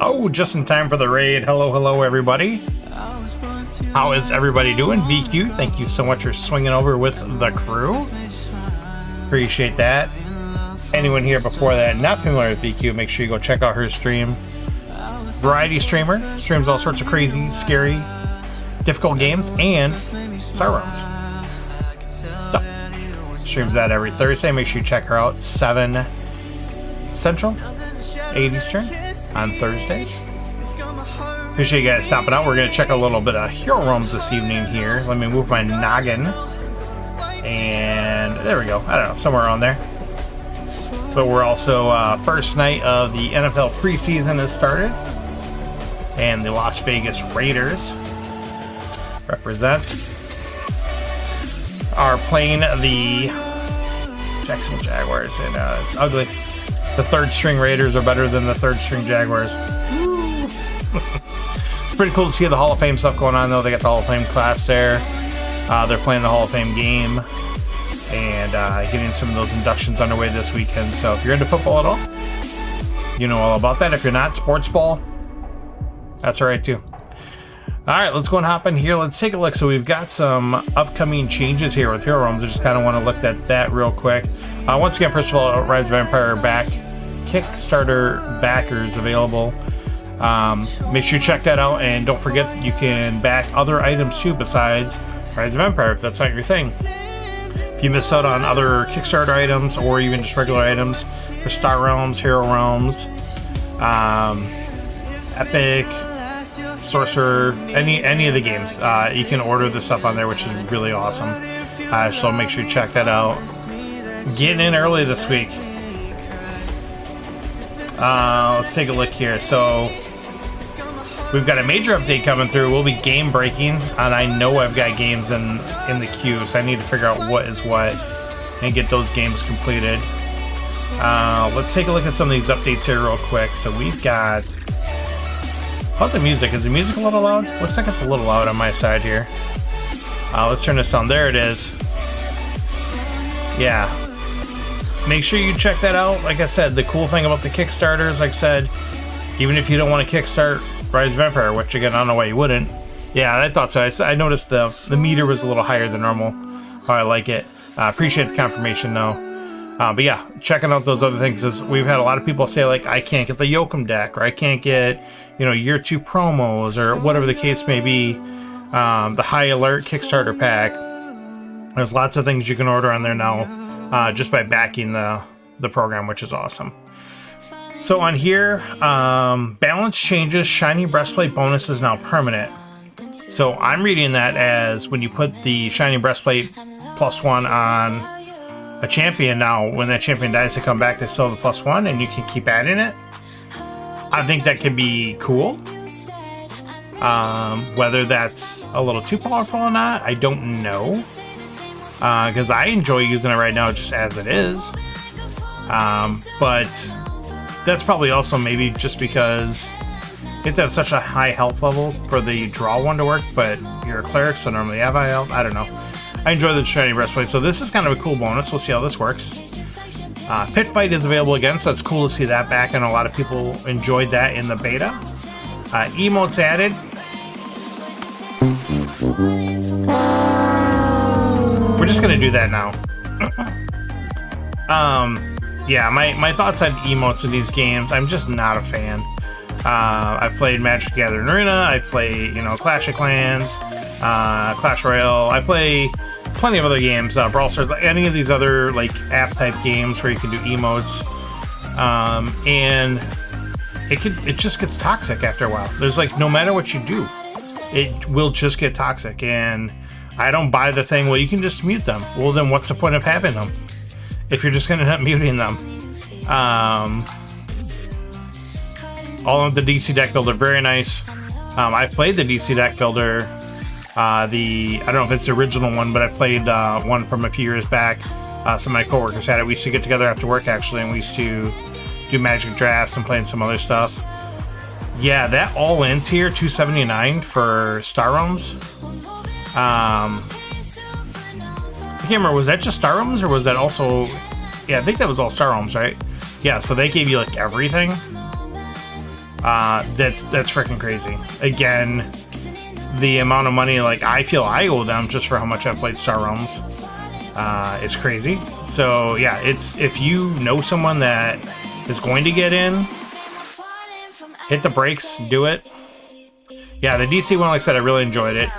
Oh, just in time for the raid. Hello, everybody. How is everybody doing? BQ, thank you so much for swinging over with the crew. Appreciate that. Anyone here before that not familiar with BQ, make sure you go check out her stream. Variety streamer, streams all sorts of crazy, scary, difficult games, and Star Realms. So, streams that every Thursday. Make sure you check her out, 7 Central, 8 Eastern on Thursdays. Appreciate you guys stopping out. We're going to check a little bit of Hero Realms this evening here. Let me move my noggin. And there we go. I don't know, somewhere around there. But we're also, first night of the NFL preseason has started. And the Las Vegas Raiders represent are playing the Jacksonville Jaguars. And it's ugly. The third string Raiders are better than the third string Jaguars. It's pretty cool to see the Hall of Fame stuff going on, though. They got the Hall of Fame class there. They're playing the Hall of Fame game and getting some of those inductions underway this weekend. So if you're into football at all, you know all about that. If you're not, sports ball, that's all right too. All right, let's go and hop in here. Let's take a look. So we've got some upcoming changes here with Hero Realms. I just kind of want to look at that real quick. Once again, first of all, Rise of Empire back. Kickstarter backers available. Make sure you check that out, and don't forget you can back other items too besides Rise of Empire if that's not your thing. If you miss out on other Kickstarter items or even just regular items for Star Realms, Hero Realms, Epic, Sorcerer, any of the games, you can order the stuff on there, which is really awesome. So make sure you check that out. Getting in early this week. Let's take a look here. So we've got a major update coming through. We'll be game breaking, and I know I've got games in the queue, so I need to figure out what is what and get those games completed. Let's take a look at some of these updates here real quick. So we've got... How's the music? Is the music a little loud? Looks like it's a little loud on my side here. Let's turn this on. There it is. Yeah. Make sure you check that out. Like I said, the cool thing about the Kickstarters, like I said, even if you don't want to kickstart Rise of Empire, which again, I don't know why you wouldn't. Yeah, I thought so. I noticed the meter was a little higher than normal. Oh, I like it. Appreciate the confirmation, though. But yeah, checking out those other things, is we've had a lot of people say, like, I can't get the Yoakum deck, or I can't get, year 2 promos, or whatever the case may be. The High Alert Kickstarter pack. There's lots of things you can order on there now. Just by backing the program, which is awesome. So on here, balance changes, shiny breastplate bonus is now permanent. So I'm reading that as when you put the shiny breastplate +1 on a champion, now when that champion dies to come back, they still have the +1 and you can keep adding it. I think that could be cool. Whether that's a little too powerful or not, I don't know. Because I enjoy using it right now just as it is. But that's probably also maybe just because you have to have such a high health level for the draw one to work, but you're a cleric, so normally you have high health. I don't know. I enjoy the shiny breastplate, so this is kind of a cool bonus. We'll see how this works. Pit Bite is available again, so it's cool to see that back, and a lot of people enjoyed that in the beta. Emotes added. We're just gonna do that now. Yeah, my thoughts on emotes in these games, I'm just not a fan. I've played Magic the Gathering Arena, I play, Clash of Clans, Clash Royale, I play plenty of other games, Brawl Stars, any of these other, app-type games where you can do emotes. And it just gets toxic after a while. There's, no matter what you do, it will just get toxic, and I don't buy the thing, well, you can just mute them. Well, then what's the point of having them if you're just going to end up muting them? All of the DC deck builder, very nice. I played the DC deck builder. I don't know if it's the original one, but I played one from a few years back. Some of my coworkers had it. We used to get together after work, actually, and we used to do Magic drafts and play some other stuff. Yeah, that all-in tier, $279 for Star Realms. I can't remember, was that just Star Realms, or was that also... Yeah, I think that was all Star Realms, right? Yeah, so they gave you, everything. That's freaking crazy. Again, the amount of money like I feel I owe them just for how much I've played Star Realms, it's crazy. So yeah, it's if you know someone that is going to get in, hit the brakes, do it. Yeah, the DC one, like I said, I really enjoyed it.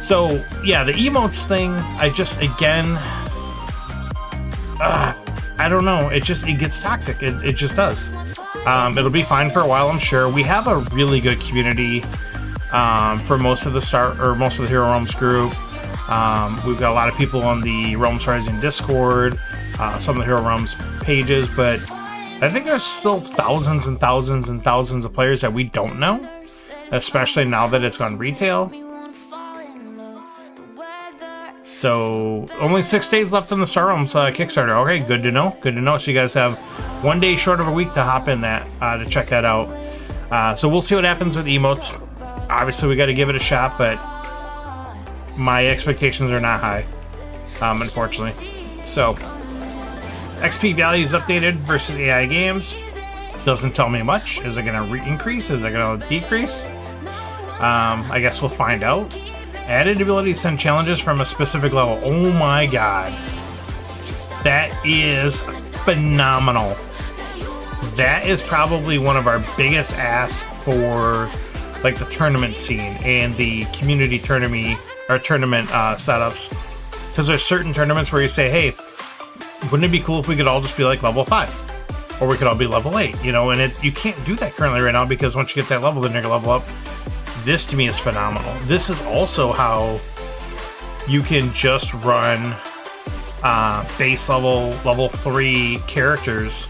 So yeah, the emotes thing, I just, again, I don't know, it gets toxic. It just does. It'll be fine for a while, I'm sure. We have a really good community for most of the Hero Realms group. We've got a lot of people on the Realms Rising Discord, some of the Hero Realms pages, but I think there's still thousands and thousands and thousands of players that we don't know, especially now that it's gone retail. So only 6 days left on the Star Realms Kickstarter. Okay, good to know. Good to know. So you guys have 1 day short of a week to hop in that to check that out. So we'll see what happens with emotes. Obviously, we got to give it a shot, but my expectations are not high, unfortunately. So XP values updated versus AI games. Doesn't tell me much. Is it going to increase? Is it going to decrease? I guess we'll find out. Added ability to send challenges from a specific level. Oh my god. That is phenomenal. That is probably one of our biggest asks for like the tournament scene and the community tournament setups. Because there's certain tournaments where you say, hey, wouldn't it be cool if we could all just be like level 5? Or we could all be level 8, you know, and you can't do that currently right now because once you get that level, then you're gonna level up. This to me is phenomenal. This is also how you can just run base level 3 characters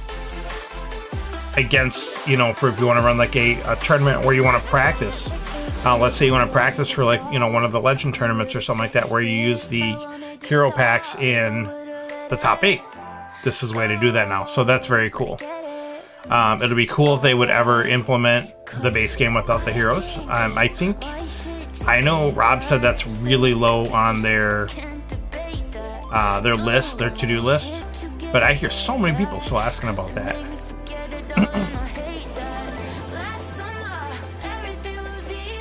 against, you know, for if you want to run like a tournament where you want to practice. Let's say you want to practice for like, you know, one of the legend tournaments or something like that where you use the hero packs in the top 8. This is a way to do that now. So that's very cool. It'll be cool if they would ever implement the base game without the heroes. I know Rob said that's really low on their list, their to-do list, but I hear so many people still asking about that.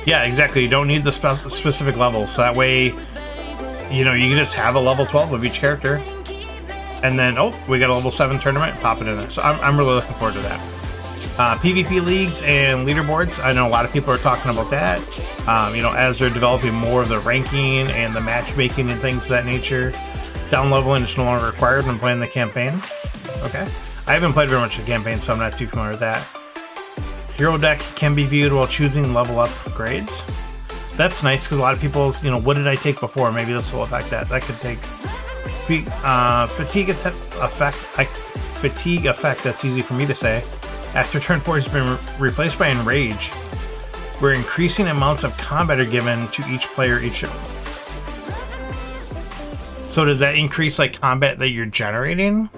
Yeah, exactly. You don't need the specific levels, so that way, you know, you can just have a level 12 of each character. And then, oh, we got a level 7 tournament, pop it in there. So I'm really looking forward to that. PvP leagues and leaderboards, I know a lot of people are talking about that. You know, as they're developing more of the ranking and the matchmaking and things of that nature. Down leveling is no longer required when playing the campaign. Okay. I haven't played very much of the campaign, so I'm not too familiar with that. Hero deck can be viewed while choosing level up grades. That's nice because a lot of people, you know, what did I take before? Maybe this will affect that. That could take fatigue effect. That's easy for me to say. After turn 4 has been replaced by enrage, where increasing amounts of combat are given to each player each. So does that increase like combat that you're generating,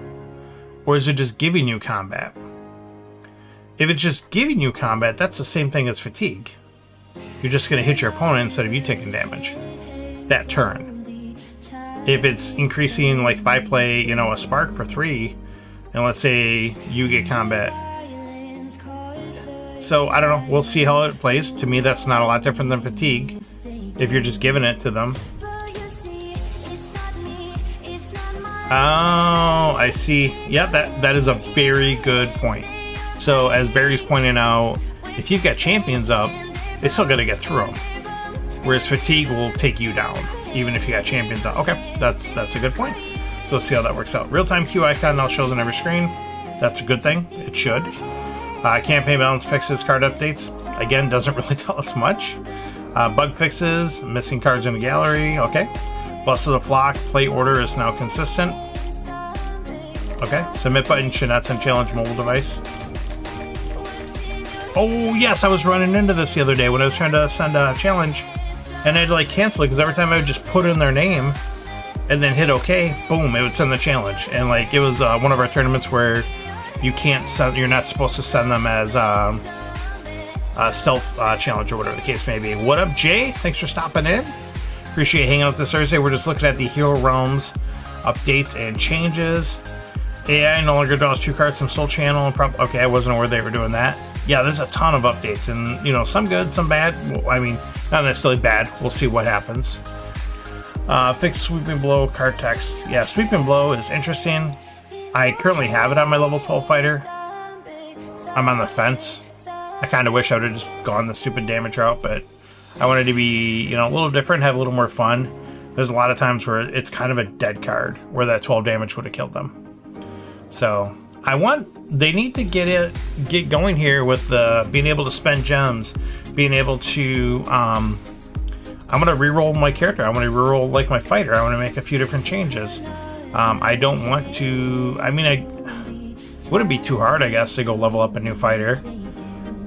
or is it just giving you combat? If it's just giving you combat, that's the same thing as fatigue. You're just going to hit your opponent instead of you taking damage that turn. If it's increasing, like if I play, you know, a spark for 3, and let's say you get combat. So I don't know. We'll see how it plays. To me, that's not a lot different than fatigue if you're just giving it to them. Oh, I see. Yeah, that is a very good point. So as Barry's pointing out, if you've got champions up, they still got to get through them. Whereas fatigue will take you down, even if you got champions up. Okay, that's a good point. So let's see how that works out. Real-time queue icon now shows on every screen. That's a good thing. It should. Campaign balance fixes, card updates. Again, doesn't really tell us much. Bug fixes, missing cards in the gallery. Okay. Bless of the Flock, play order is now consistent. Okay. Submit button should not send challenge mobile device. Oh, yes, I was running into this the other day when I was trying to send a challenge. And I had to like cancel it because every time I would just put in their name and then hit OK, boom, it would send the challenge. And like it was one of our tournaments where you can't send, you're not supposed to send them as a stealth challenge or whatever the case may be. What up, Jay? Thanks for stopping in. Appreciate hanging out this Thursday. We're just looking at the Hero Realms updates and changes. AI no longer draws 2 cards from Soul Channel. And okay, I wasn't aware they were doing that. Yeah, there's a ton of updates, and you know, some good, some bad. Well, I mean, not necessarily bad. We'll see what happens. Fix Sweeping Blow card text. Yeah, Sweeping Blow is interesting. I currently have it on my level 12 fighter. I'm on the fence. I kind of wish I would have just gone the stupid damage route, but I wanted to be, you know, a little different, have a little more fun. There's a lot of times where it's kind of a dead card, where that 12 damage would have killed them. So they need to get going here with being able to spend gems, being able to, I'm going to reroll my character. I want to reroll like my fighter. I want to make a few different changes. I don't want to, I mean, it wouldn't be too hard, I guess, to go level up a new fighter.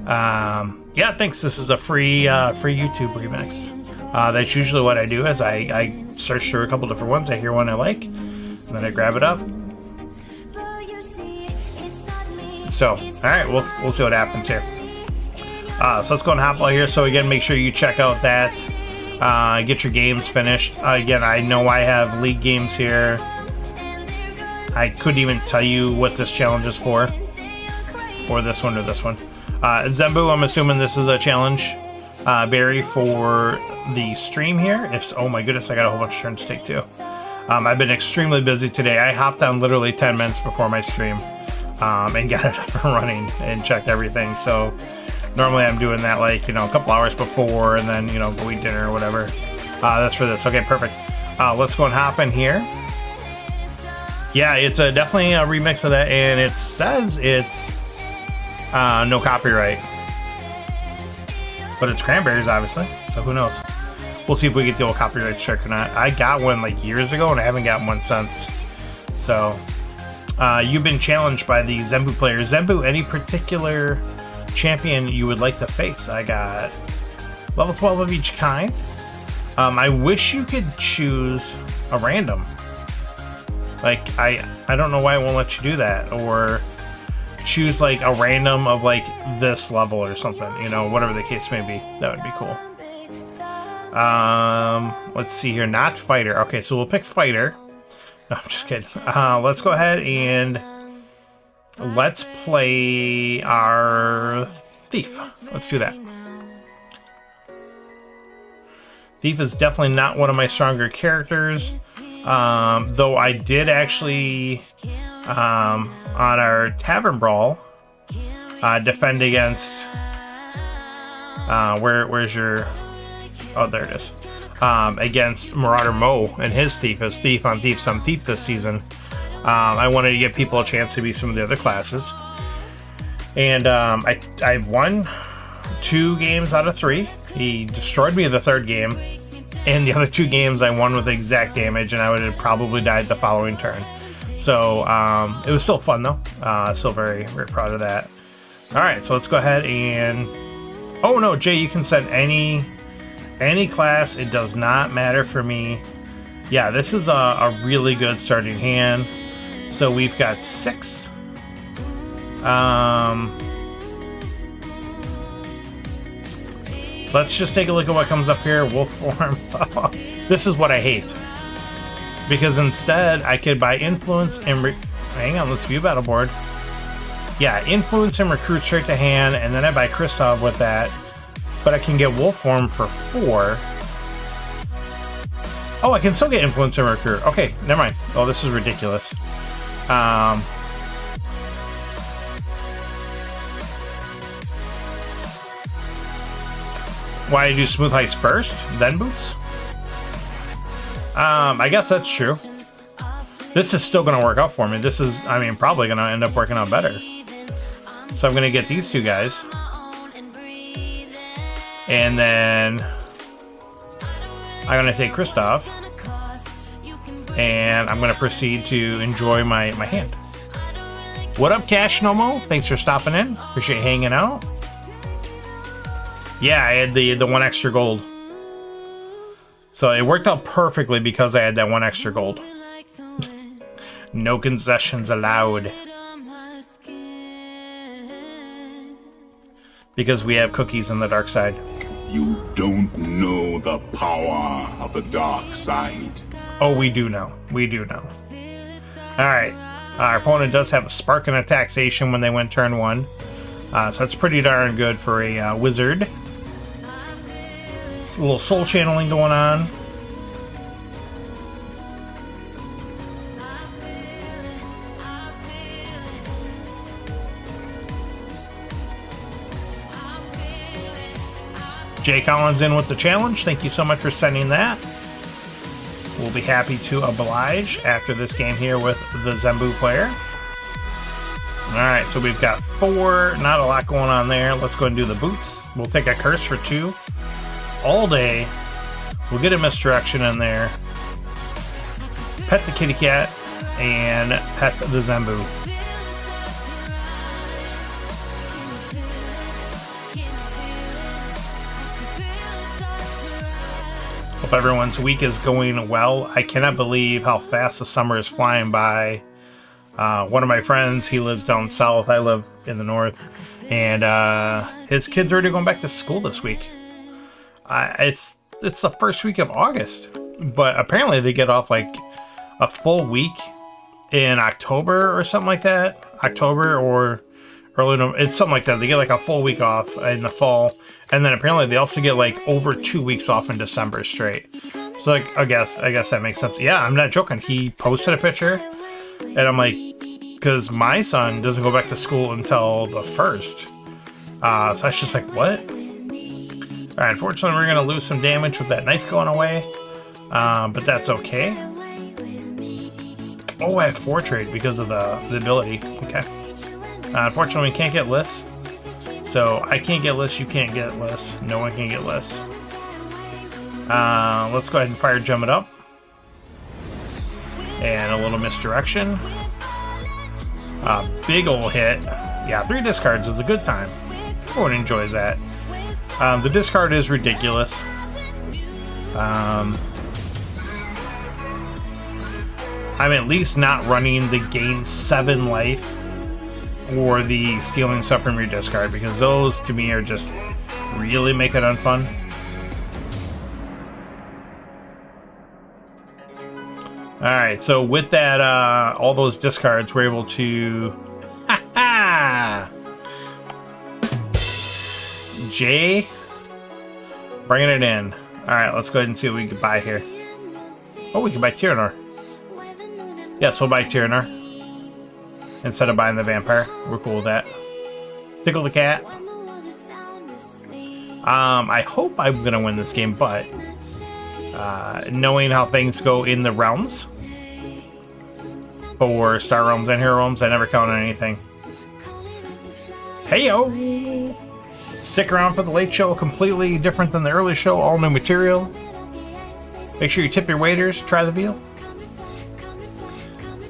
Yeah, thanks. This is a free YouTube remix. That's usually what I do, is I search through a couple different ones. I hear one I like, and then I grab it up. So, all right, we'll see what happens here. So let's go and hop out here. So again, make sure you check out that. Get your games finished. Again, I know I have league games here. I couldn't even tell you what this challenge is for. Or this one or this one. Zembu, I'm assuming this is a challenge. Barry, for the stream here. Oh my goodness, I got a whole bunch of turns to take too. I've been extremely busy today. I hopped on literally 10 minutes before my stream. And got it up and running and checked everything. So normally I'm doing that, like, you know, a couple hours before, and then, you know, go eat dinner or whatever. That's for this. Okay, perfect. Let's go and hop in here. Yeah, it's definitely a remix of that, and it says it's no copyright. But it's Cranberries, obviously, so who knows. We'll see if we get the old copyright strike or not. I got one like years ago, and I haven't gotten one since. So you've been challenged by the Zembu player. Zembu, any particular champion you would like to face? I got level 12 of each kind. I wish you could choose a random. Like, I don't know why it won't let you do that. Or choose like a random of like this level or something, you know, whatever the case may be. That would be cool. Let's see here. Not fighter. Okay, so we'll pick fighter. No, I'm just kidding. Let's go ahead and let's play our thief. Let's do that. Thief is definitely not one of my stronger characters. Though I did actually, on our Tavern Brawl, defend against, where's your, oh, there it is. Against Marauder Mo and his Thief, as Thief on Thief some Thief this season. I wanted to give people a chance to be some of the other classes. And I won 2 games out of 3. He destroyed me in the 3rd game. And the other 2 games I won with exact damage, and I would have probably died the following turn. So it was still fun though. Still very, very proud of that. Alright, so let's go ahead and... Oh no, Jay, you can send any class. It does not matter for me. Yeah, this is a really good starting hand. So we've got 6. Let's just take a look at what comes up here. Wolf form. This is what I hate. Because instead, I could buy influence and... Hang on, let's view battle board. Yeah, influence and recruit straight to hand, and then I buy Kristoff with that. But I can get wolf form for 4. Oh, I can still get influence and recruit. Okay, never mind. Oh, this is ridiculous. Why do smooth heights first, then boots? I guess that's true. This is still going to work out for me. This is, I mean, probably going to end up working out better. So I'm going to get these 2 guys. And then I'm going to take Kristoff. And I'm going to proceed to enjoy my hand. What up, Cash Nomo? Thanks for stopping in. Appreciate hanging out. Yeah, I had the 1 extra gold. So it worked out perfectly because I had that 1 extra gold. No concessions allowed. Because we have cookies on the dark side. You don't know the power of the dark side. Oh, we do know. We do know. Alright. Our opponent does have a Spark and a Taxation when they went turn 1. So that's pretty darn good for a wizard. It's a little soul channeling going on. Jay Collins in with the challenge. Thank you so much for sending that. We'll be happy to oblige after this game here with the Zembu player. Alright, so we've got 4. Not a lot going on there. Let's go and do the boots. We'll take a curse for 2. All day. We'll get a misdirection in there. Pet the kitty cat. And pet the Zembu. Hope everyone's week is going well. I cannot believe how fast the summer is flying by. One of my friends, he lives down south. I live in the north. And his kids are already going back to school this week. It's the first week of August. But apparently they get off like a full week in October or something like that. October or early November. It's something like that. They get like a full week off in the fall. And then apparently they also get like over 2 weeks off in December straight. So like I guess that makes sense. Yeah, I'm not joking. He posted a picture and I'm like, because my son doesn't go back to school until the 1st. So I was just like, what? Alright, unfortunately we're going to lose some damage with that knife going away. But that's okay. Oh, I have 4 trade because of the ability. Okay. Unfortunately, we can't get lists. So I can't get lists, you can't get lists. No one can get lists. Let's go ahead and fire gem it up. And a little misdirection. Big ol' hit. Yeah, 3 discards is a good time. Everyone enjoys that. The discard is ridiculous. I'm at least not running the gain 7 life or the stealing stuff from your discard, because those to me are just really make it unfun. Alright, so with that, all those discards, we're able to... Jay, bringing it in. Alright, let's go ahead and see what we can buy here. Oh, we can buy Tyrannor. Yes, we'll buy Tyrannor instead of buying the vampire. We're cool with that. Tickle the cat. I hope I'm gonna win this game, but knowing how things go in the realms for Star Realms and Hero Realms, I never count on anything. Heyo! Stick around for the late show, completely different than the early show, all new material. Make sure you tip your waiters, try the veal.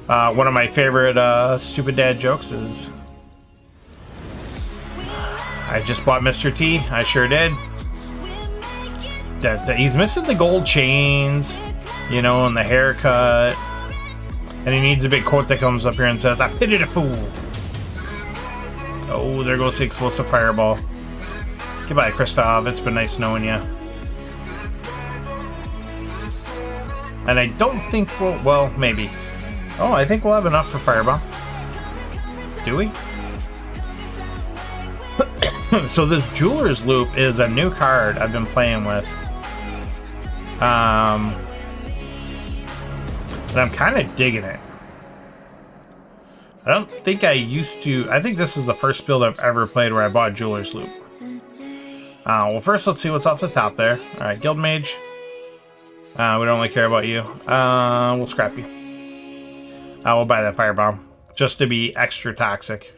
One of my favorite stupid dad jokes is, I just bought Mr. T. I sure did. He's missing the gold chains, you know, and the haircut. And he needs a big quote that comes up here and says, I pitied a fool. Oh, there goes the explosive fireball. Goodbye, Kristoff. It's been nice knowing you. And I don't think we'll... Well, maybe. Oh, I think we'll have enough for Fireball. Do we? So this Jeweler's Loop is a new card I've been playing with. And I'm kind of digging it. I don't think I used to... I think this is the first build I've ever played where I bought Jeweler's Loop. Well, first let's see what's off the top there. Alright, Guild Mage. We don't really care about you. We'll scrap you. We'll buy that Firebomb. Just to be extra toxic.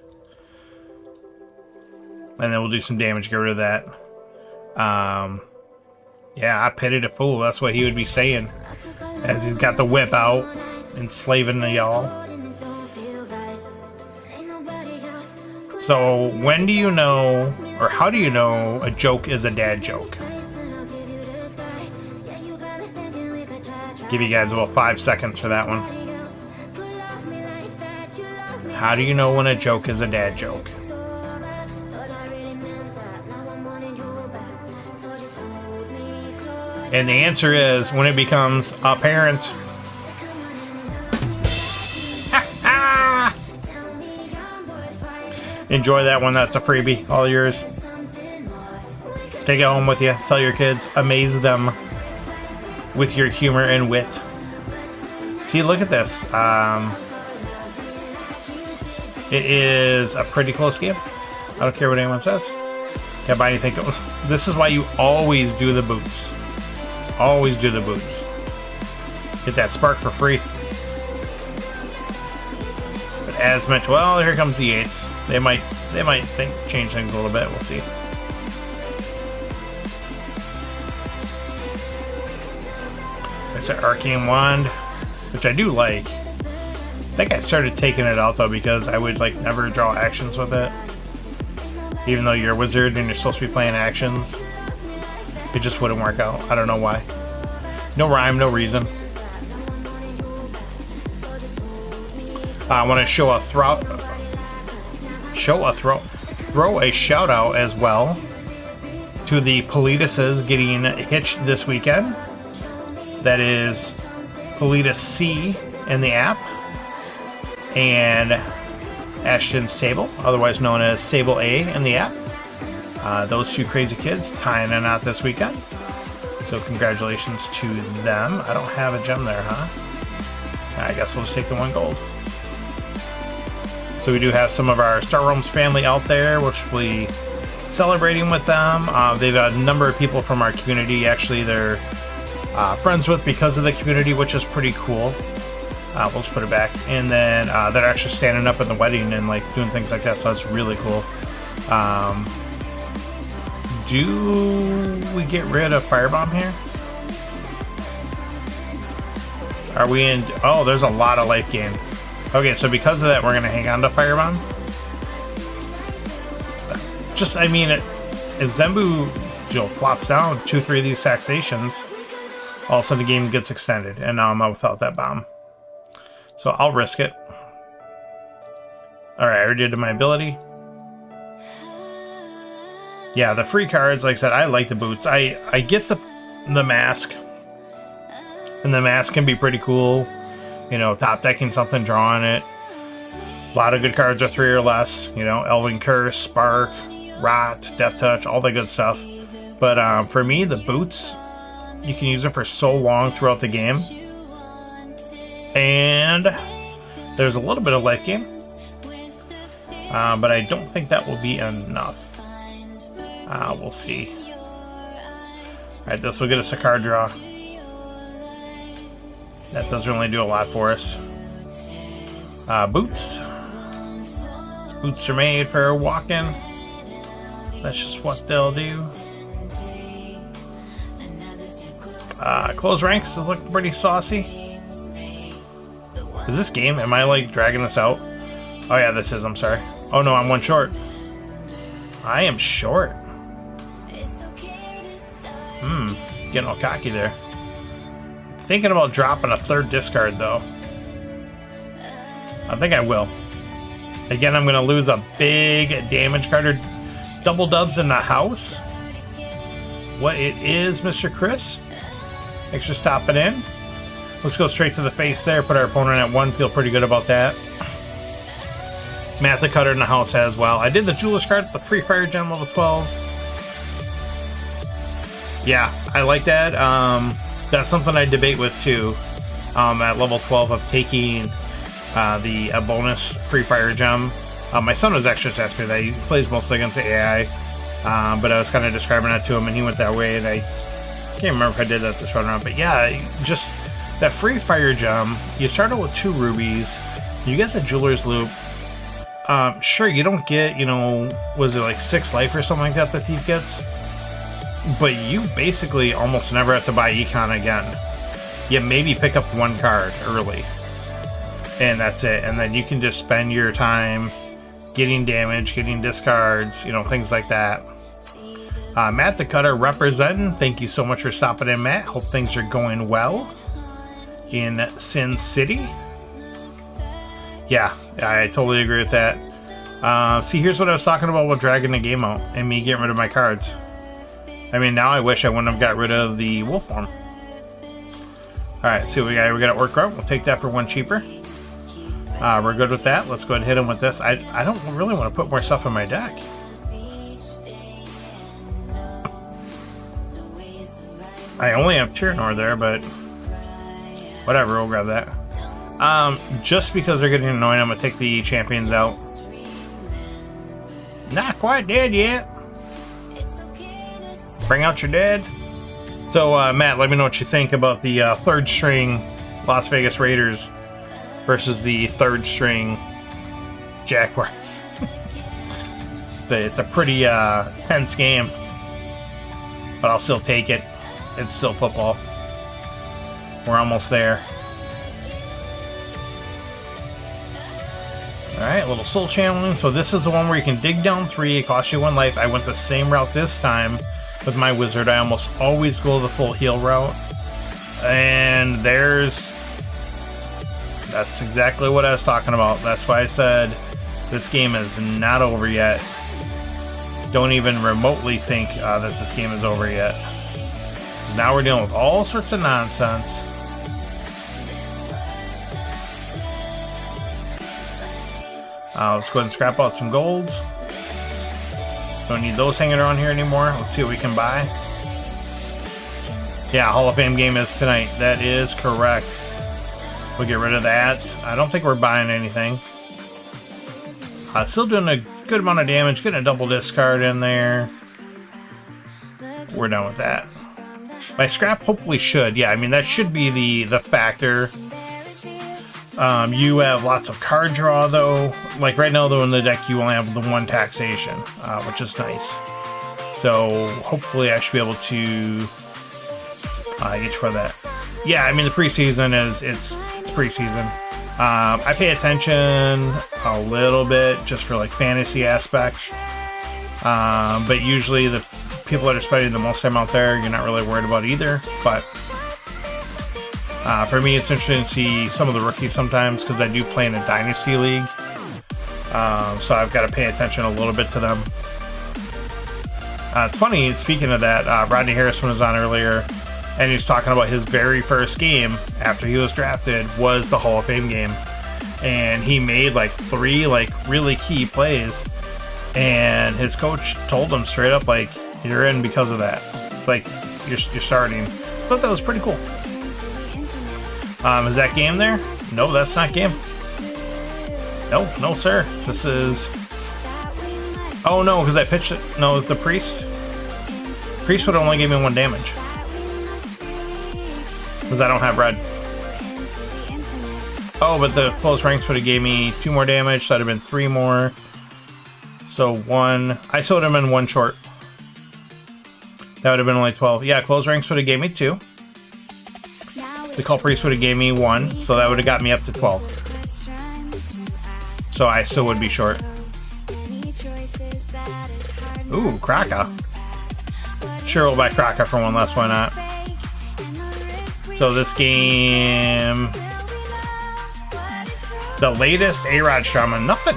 And then we'll do some damage, get rid of that. Yeah, I pitied a fool. That's what he would be saying. As he's got the whip out. Enslaving the y'all. So, when do you know, or how do you know a joke is a dad joke? Give you guys about 5 seconds for that one. How do you know when a joke is a dad joke? And the answer is when it becomes apparent. Enjoy that one. That's a freebie. All yours. Take it home with you. Tell your kids. Amaze them with your humor and wit. See, look at this. It is a pretty close game. I don't care what anyone says. Can't buy anything. This is why you always do the boots. Always do the boots. Get that spark for free. But as mentioned, well, here comes the 8s. They might change things a little bit. We'll see. It's an arcane wand, which I do like. I think I started taking it out though because I would like never draw actions with it. Even though you're a wizard and you're supposed to be playing actions, it just wouldn't work out. I don't know why. No rhyme, no reason. I want to throw a shout out as well to the Polituses getting hitched this weekend. That is Politus C in the app and Ashton Sable, otherwise known as Sable A in the app. Those two crazy kids tying a knot this weekend. So congratulations to them. I don't have a gem there, huh? I guess we'll just take the 1 gold. So we do have some of our Star Realms family out there, which we'll be celebrating with them. They've got a number of people from our community. Actually, they're friends with because of the community, which is pretty cool. We'll just put it back. And then they're actually standing up at the wedding and like doing things like that, so it's really cool. Do we get rid of Firebomb here? Are we in... Oh, there's a lot of life gain. Okay, so because of that, we're going to hang on to Firebomb. Just, I mean, if Zembu flops down 2-3 of these taxations, all of a sudden the game gets extended, and now I'm out without that bomb. So I'll risk it. Alright, I already did my ability. Yeah, the free cards, like I said, I like the boots. I get the mask. And the mask can be pretty cool. You know, top decking something, drawing it. A lot of good cards are 3 or less. You know, Elven Curse, Spark, Rot, Death Touch, all the good stuff. But for me, the boots, you can use it for so long throughout the game. And there's a little bit of life gain. But I don't think that will be enough. We'll see. Alright, this will get us a card draw. That doesn't really do a lot for us. Boots. Boots are made for walking. That's just what they'll do. Close ranks is looking pretty saucy. Is this game? Am I like dragging this out? Oh yeah, this is. I'm sorry. Oh no, I'm 1 short. I am short. Getting all cocky there. Thinking about dropping a 3rd discard though. I think I will. Again, I'm going to lose a big damage card or double dubs in the house. What it is, Mr. Chris. Thanks for stopping in. Let's go straight to the face there. Put our opponent at 1. Feel pretty good about that. Matt the Cutter in the house as well. I did the Jeweler's card, the Free Fire Gem level 12. Yeah, I like that. That's something I debate with too. At level 12 of taking the bonus Free Fire Gem. My son was actually just asking me that. He plays mostly against the AI. But I was kind of describing that to him and he went that way and I can't remember if I did that this run around. But yeah, just that Free Fire Gem, you start out with 2 rubies. You get the Jeweler's Loop. Sure, you don't get, you know, was it like 6 life or something like that the thief gets? But you basically almost never have to buy Econ again. You maybe pick up 1 card early. And that's it. And then you can just spend your time getting damage, getting discards, you know, things like that. Matt the Cutter representing. Thank you so much for stopping in, Matt. Hope things are going well in Sin City. Yeah, I totally agree with that. See, here's what I was talking about with dragging the game out and me getting rid of my cards. I mean, now I wish I wouldn't have got rid of the wolf form. Alright, see what we got. We got an Orc Grunt. We'll take that for 1 cheaper. We're good with that. Let's go ahead and hit him with this. I don't really want to put more stuff in my deck. I only have Tyrannor there, but whatever, we'll grab that. Just because they're getting annoying, I'm gonna take the champions out. Not quite dead yet. Bring out your dead. So, Matt, let me know what you think about the third string Las Vegas Raiders versus the third string Jaguars. It's a pretty tense game, but I'll still take it. It's still football. We're almost there. Alright, a little soul channeling. So this is the one where you can dig down 3, it costs you 1 life. I went the same route this time with my wizard. I almost always go the full heal route. And that's exactly what I was talking about. That's why I said this game is not over yet. Don't even remotely think that this game is over yet. Now we're dealing with all sorts of nonsense. Let's go ahead and scrap out some golds. Don't need those hanging around here anymore. Let's see what we can buy. Yeah, Hall of Fame game is tonight. That is correct. We'll get rid of that. I don't think we're buying anything. Still doing a good amount of damage. Getting a double discard in there. We're done with that. My scrap hopefully should. Yeah, I mean, that should be the factor. You have lots of card draw, though. Like right now, though, in the deck, you only have the 1 taxation, which is nice. So hopefully I should be able to get you for that. Yeah, I mean, the preseason it's preseason. I pay attention a little bit just for like fantasy aspects. But usually the people that are spending the most time out there, you're not really worried about either. But for me, it's interesting to see some of the rookies sometimes because I do play in a Dynasty League. So I've got to pay attention a little bit to them. It's funny, speaking of that, Rodney Harrison was on earlier, and he was talking about his very first game after he was drafted was the Hall of Fame game. And he made like 3 like really key plays. And his coach told him straight up, like, you're in because of that. Like, you're starting. I thought that was pretty cool. Is that game there? No, that's not game. No, sir. This is... Oh, no, because I pitched it. No, it's the priest. Priest would only give me 1 damage. Because I don't have red. Oh, but the close ranks would have gave me 2 more damage. So that'd have been 3 more. So 1. I still would have been 1 short. That would have been only 12. Yeah, close ranks would have gave me 2. The Cult Priest would have gave me 1. So that would have got me up to 12. So I still would be short. Ooh, Kraka. Sure, we'll buy Kraka for 1 less, why not? So this game... The latest A-Rod Shaman, nothing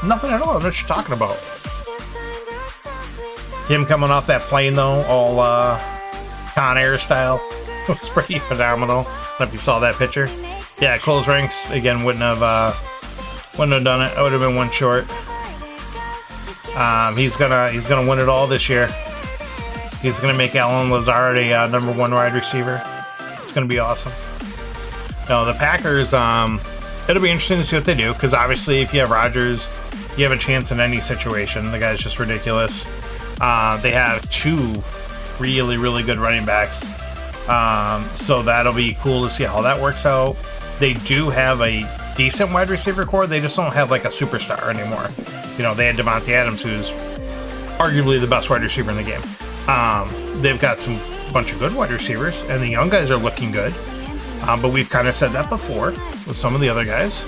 at all. What you're talking about? Him coming off that plane though, all Con Air style, was pretty phenomenal. I don't know if you saw that picture. Yeah, close ranks again wouldn't have done it. I would have been 1 short. He's gonna win it all this year. He's gonna make Alan Lazard a #1 wide receiver. It's gonna be awesome. No, the Packers. It'll be interesting to see what they do, because obviously if you have Rodgers, you have a chance in any situation. The guy's just ridiculous. They have 2 really, really good running backs. So that'll be cool to see how that works out. They do have a decent wide receiver core. They just don't have like a superstar anymore. You know, they had Devontae Adams, who's arguably the best wide receiver in the game. They've got some bunch of good wide receivers, and the young guys are looking good. But we've kind of said that before with some of the other guys.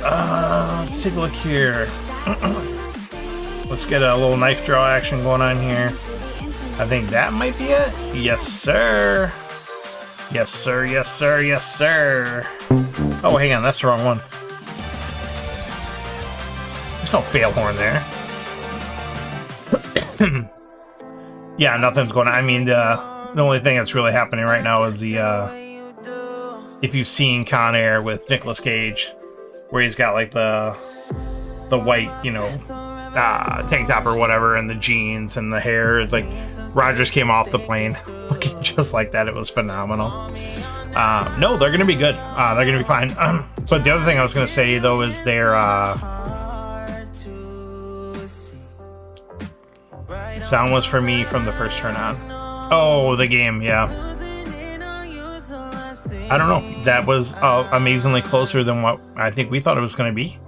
Let's take a look here. Let's get a little knife draw action going on here. I think that might be it. Yes, sir. Yes, sir. Yes, sir. Yes, sir. Oh, hang on. That's the wrong one. There's no fail horn there. Yeah, nothing's going on. I mean, the only thing that's really happening right now is the... if you've seen Con Air with Nicolas Cage, where he's got like the white, you know, tank top or whatever, and the jeans and the hair. Like Rogers came off the plane looking just like that. It was phenomenal. No, they're gonna be good. They're gonna be fine. But the other thing I was gonna say though is their sound was for me from the first turn on. Oh, the game, yeah. I don't know. That was amazingly closer than what I think we thought it was going to be.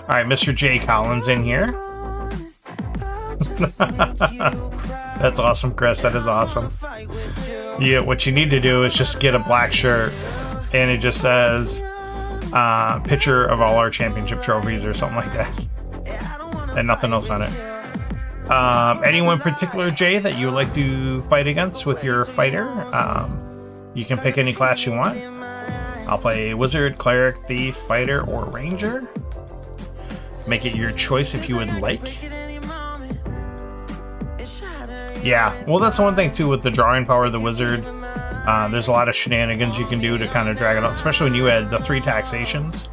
All right, Mr. J. Collins in here. That's awesome, Chris. That is awesome. Yeah, what you need to do is just get a black shirt, and it just says picture of all our championship trophies or something like that, and nothing else on it. Anyone in particular, Jay, that you would like to fight against with your fighter? You can pick any class you want. I'll play Wizard, Cleric, Thief, Fighter, or Ranger. Make it your choice if you would like. Yeah, well, that's the one thing, too, with the drawing power of the Wizard. There's a lot of shenanigans you can do to kind of drag it out, especially when you add the 3 taxations.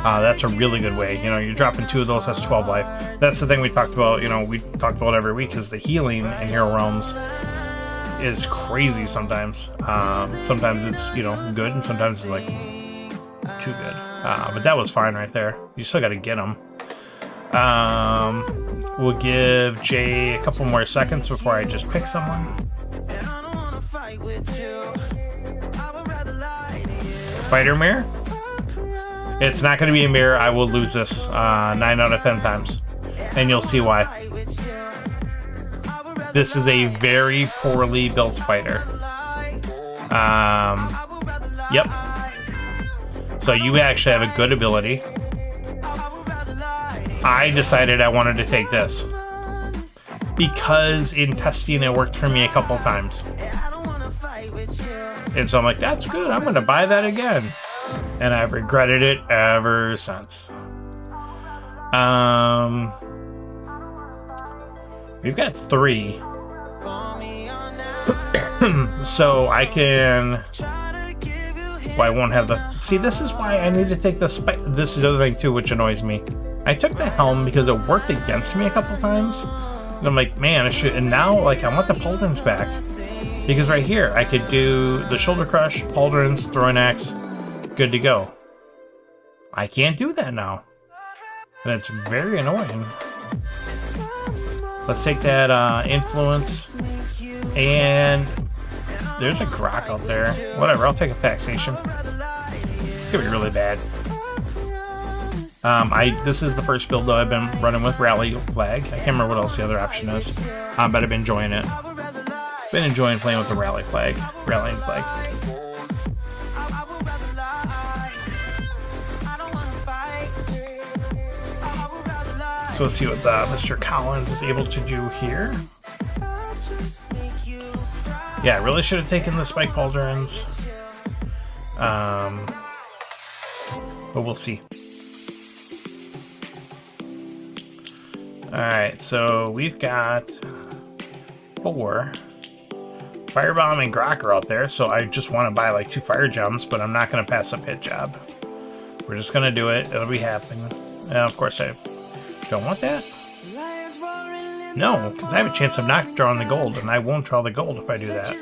That's a really good way. You know, you're dropping 2 of those, that's 12 life. That's the thing we talked about, you know, we talked about every week, is the healing in Hero Realms is crazy sometimes. Sometimes it's, you know, good, and sometimes it's like too good. But that was fine right there. You still got to get them. We'll give Jay a couple more seconds before I just pick someone. Fighter mirror? It's not going to be a mirror. I will lose this 9 out of 10 times. And you'll see why. This is a very poorly built fighter. Yep. So you actually have a good ability. I decided I wanted to take this because in testing it worked for me a couple times. And so I'm like, that's good. I'm going to buy that again. And I've regretted it ever since. We've got 3. So I can... Well, I won't have the... See, this is why I need to take the spike. This is the other thing, too, which annoys me. I took the helm because it worked against me a couple times. And I'm like, man, I should... And now, like, I want the pauldrons back. Because right here, I could do the shoulder crush, pauldrons, throwing axe, good to go. I can't do that now. And it's very annoying. Let's take that influence. And there's a Grok out there. Whatever, I'll take a taxation. It's gonna be really bad. This is the first build though I've been running with Rally Flag. I can't remember what else the other option is. But I've been enjoying it. Been enjoying playing with the Rallying Flag. So let's see what Mr. Collins is able to do here. Yeah, I really should have taken the Spike Pauldrons. But we'll see. Alright, so we've got 4. Firebomb and Grok are out there, so I just want to buy like 2 fire gems, but I'm not going to pass up hit job. We're just going to do it. It'll be happening. And of course, I don't want that. No, because I have a chance of not drawing the gold, and I won't draw the gold if I do that.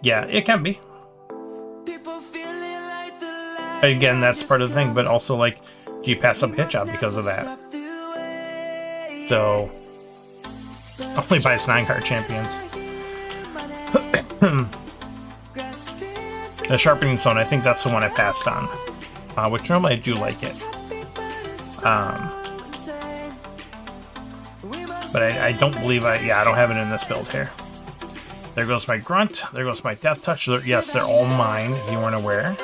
Yeah, it can be. Again, that's part of the thing, but also, like, do you pass up hit job because of that? So, only buys 9-card champions. The Sharpening Stone, I think that's the one I passed on. Which normally I do like it. But I don't believe I don't have it in this build here. There goes my Grunt. There goes my Death Touch. Yes, they're all mine, if you weren't aware.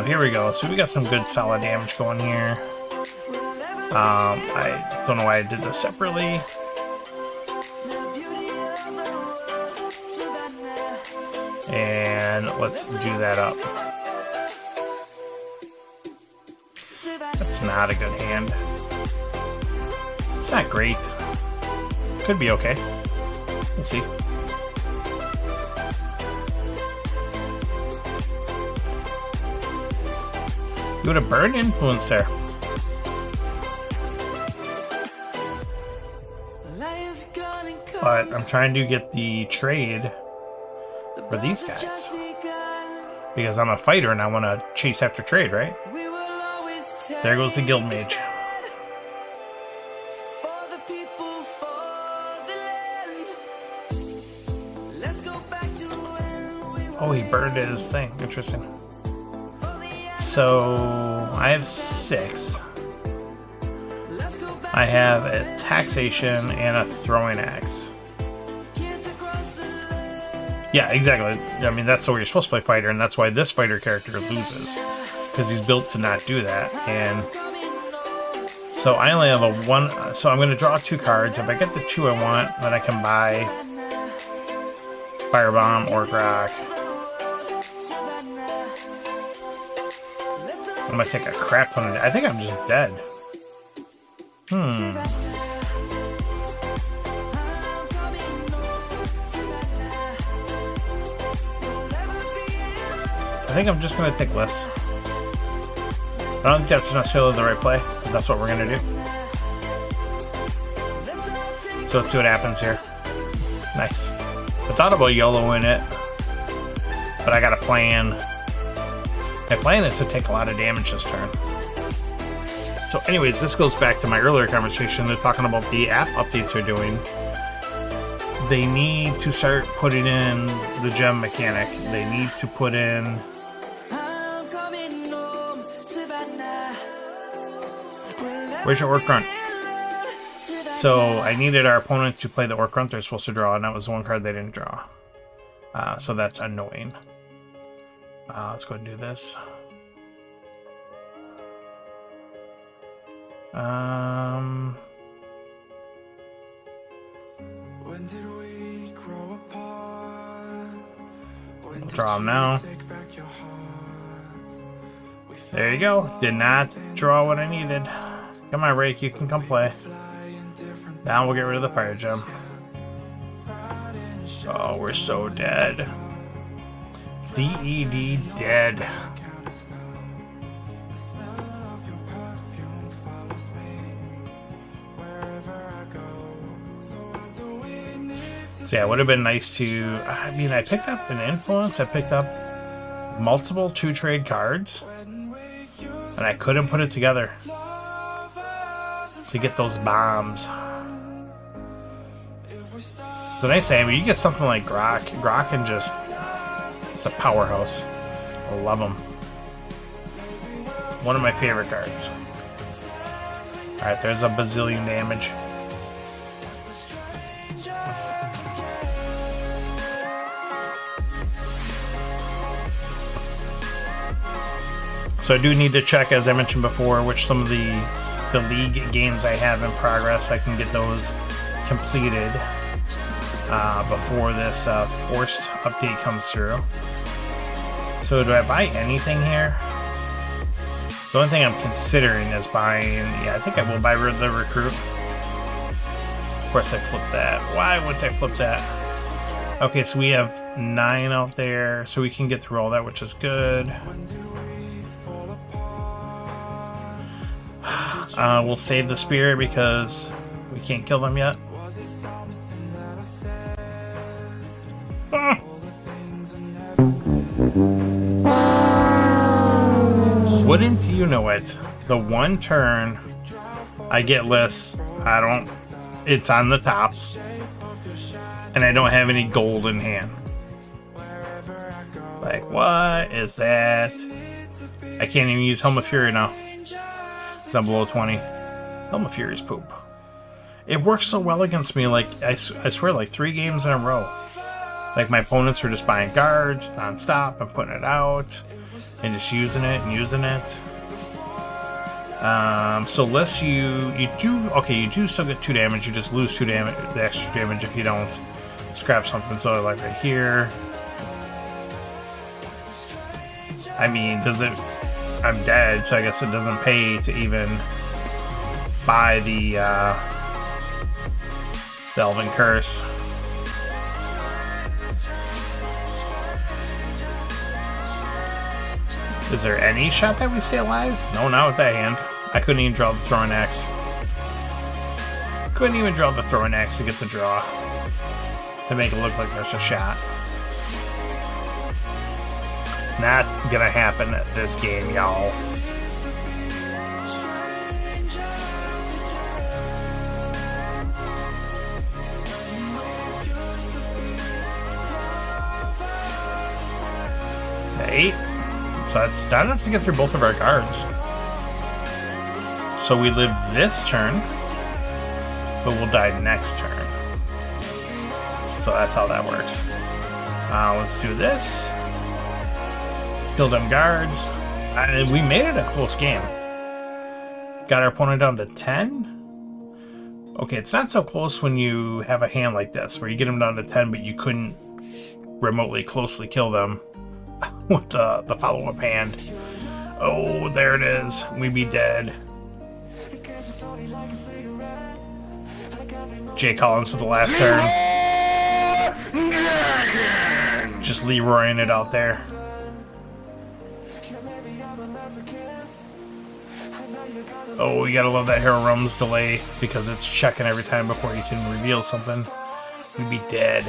Here we go. So we got some good solid damage going here. I don't know why I did this separately. And let's do that up. That's not a good hand. It's not great. Could be okay. We'll see. You would have burned influence there. But I'm trying to get the trade for these guys. Because I'm a fighter and I want to chase after trade, right? There goes the guild mage. Oh, he burned his thing. Interesting. So I have 6. I have a taxation and a throwing axe. Yeah, exactly. I mean, that's the way you're supposed to play fighter, and that's why this fighter character loses. Because he's built to not do that. And so I only have a 1. So I'm going to draw 2 cards. If I get the 2 I want, then I can buy Firebomb or Grok. I'm going to take a crap ton of it. I think I'm just dead. I think I'm just going to take less. I don't think that's necessarily the right play, but that's what we're going to do. So let's see what happens here. Nice. I thought about YOLOing it, but I got a plan. My plan is to take a lot of damage this turn. So anyways, this goes back to my earlier conversation. They're talking about the app updates they're doing. They need to start putting in the gem mechanic. They need to put in... Where's your Orc Grunt? So I needed our opponent to play the Orc Grunt they're supposed to draw, and that was the one card they didn't draw. So that's annoying. Let's go ahead and do this. We'll draw them now. There you go. Did not draw what I needed. Come on, Rake, you can come play. Now we'll get rid of the fire gem. Oh, we're so dead. DED dead. So yeah, it would have been nice to... I mean, I picked up an influence. I picked up multiple 2-trade cards. And I couldn't put it together to get those bombs. It's a nice thing. I mean, you get something like Grok. Grok can just... It's a powerhouse. I love him. One of my favorite cards. Alright, there's a bazillion damage. So I do need to check, as I mentioned before, which some of the league games I have in progress. I can get those completed before this forced update comes through. So do I buy anything here? The only thing I'm considering is buying... Yeah, I think I will buy the recruit. Of course I flipped that. Why would I flip that? Okay, so we have 9 out there, so we can get through all that, which is good. We'll save the spear because we can't kill them yet. Wouldn't you know it? The one turn I get lists, it's on the top, and I don't have any gold in hand. Like, what is that? I can't even use Helm of Fury now. It's not below 20. Helm of Fury's poop. It works so well against me, like, I swear, like 3 games in a row. Like, my opponents were just buying guards non-stop and putting it out and just using it and using it. So unless you do still get 2 damage, you just lose 2 damage, the extra damage if you don't scrap something. So like right here, I mean, I'm dead, so I guess it doesn't pay to even buy the Elven Curse. Is there any shot that we stay alive? No, not with that hand. I couldn't even draw the throwing axe. Couldn't even draw the throwing axe to get the draw. To make it look like there's a shot. Not gonna happen at this game, y'all. To 8. So that's not enough to get through both of our guards. So we live this turn, but we'll die next turn. So that's how that works. Let's do this. Let's kill them guards. And we made it a close game. Got our opponent down to 10. Okay, it's not so close when you have a hand like this, where you get them down to 10, but you couldn't remotely closely kill them with the follow-up hand. Oh, there it is. We'd be dead. Jay Collins for the last turn. Just Leroying it out there. Oh, you gotta love that Hero Realms delay because it's checking every time before you can reveal something. We'd be dead.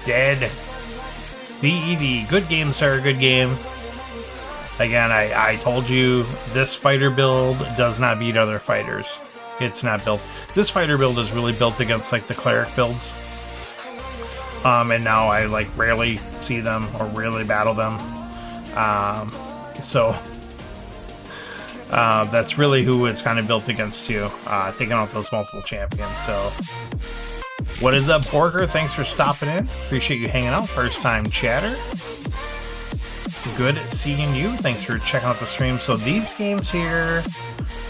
Dead. DED. Good game, sir. Good game. Again, I told you this fighter build does not beat other fighters. It's not built. This fighter build is really built against like the cleric builds. And now I like rarely see them or rarely battle them. So that's really who it's kind of built against too. Taking out those multiple champions. So what is up, Borger? Thanks for stopping in. Appreciate you hanging out. First time chatter. Good seeing you. Thanks for checking out the stream. So these games here,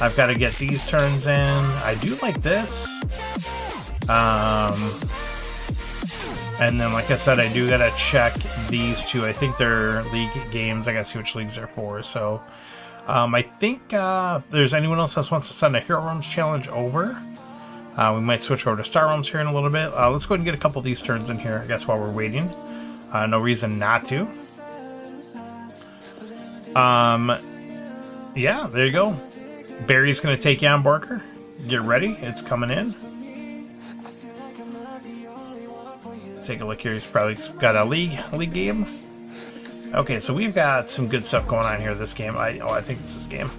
I've got to get these turns in. I do like this. And then, like I said, I do got to check these two. I think they're league games. I got to see which leagues they're for. So I think there's anyone else that wants to send a Hero Realms challenge over. We might switch over to Star Realms here in a little bit. Let's go ahead and get a couple of these turns in here, I guess, while we're waiting. No reason not to. Yeah, there you go. Barry's going to take you on, Barker. Get ready. It's coming in. Take a look here. He's probably got a league game. Okay, so we've got some good stuff going on here this game. I think this is game.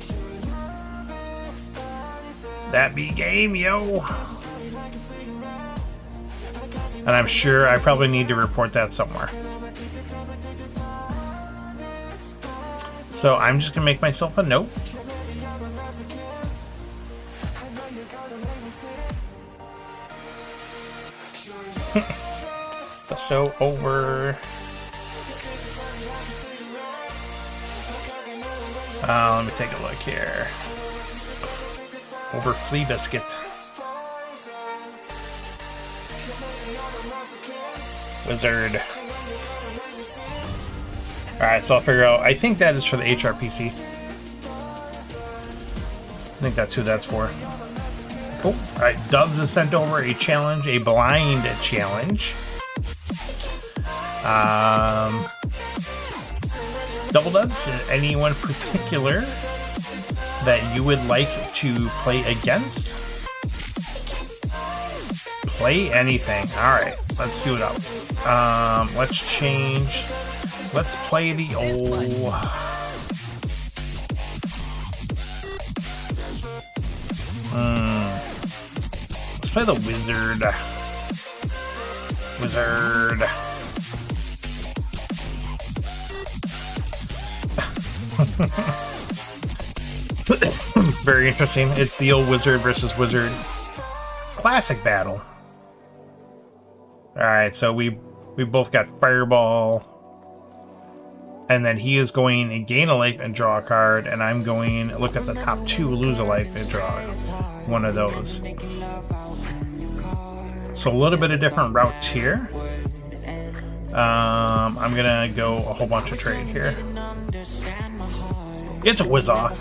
That be game, yo. And I'm sure I probably need to report that somewhere. So I'm just gonna make myself a note. Dusto over. Let me take a look here. Over Flea Biscuit. Wizard. Alright, so I'll figure out. I think that is for the HRPC. I think that's who that's for. Cool. Alright, Dubs has sent over a challenge, a blind challenge. Double Dubs, anyone particular that you would like to play against? Play anything. Alright, let's do it up. Let's change. Let's play the old... Let's play the Wizard. Wizard. Very interesting. It's the old Wizard versus Wizard classic battle. Alright, so we both got Fireball. And then he is going to gain a life and draw a card, and I'm going to look at the top two, lose a life and draw one of those. So a little bit of different routes here. I'm gonna go a whole bunch of trade here. It's a whiz off.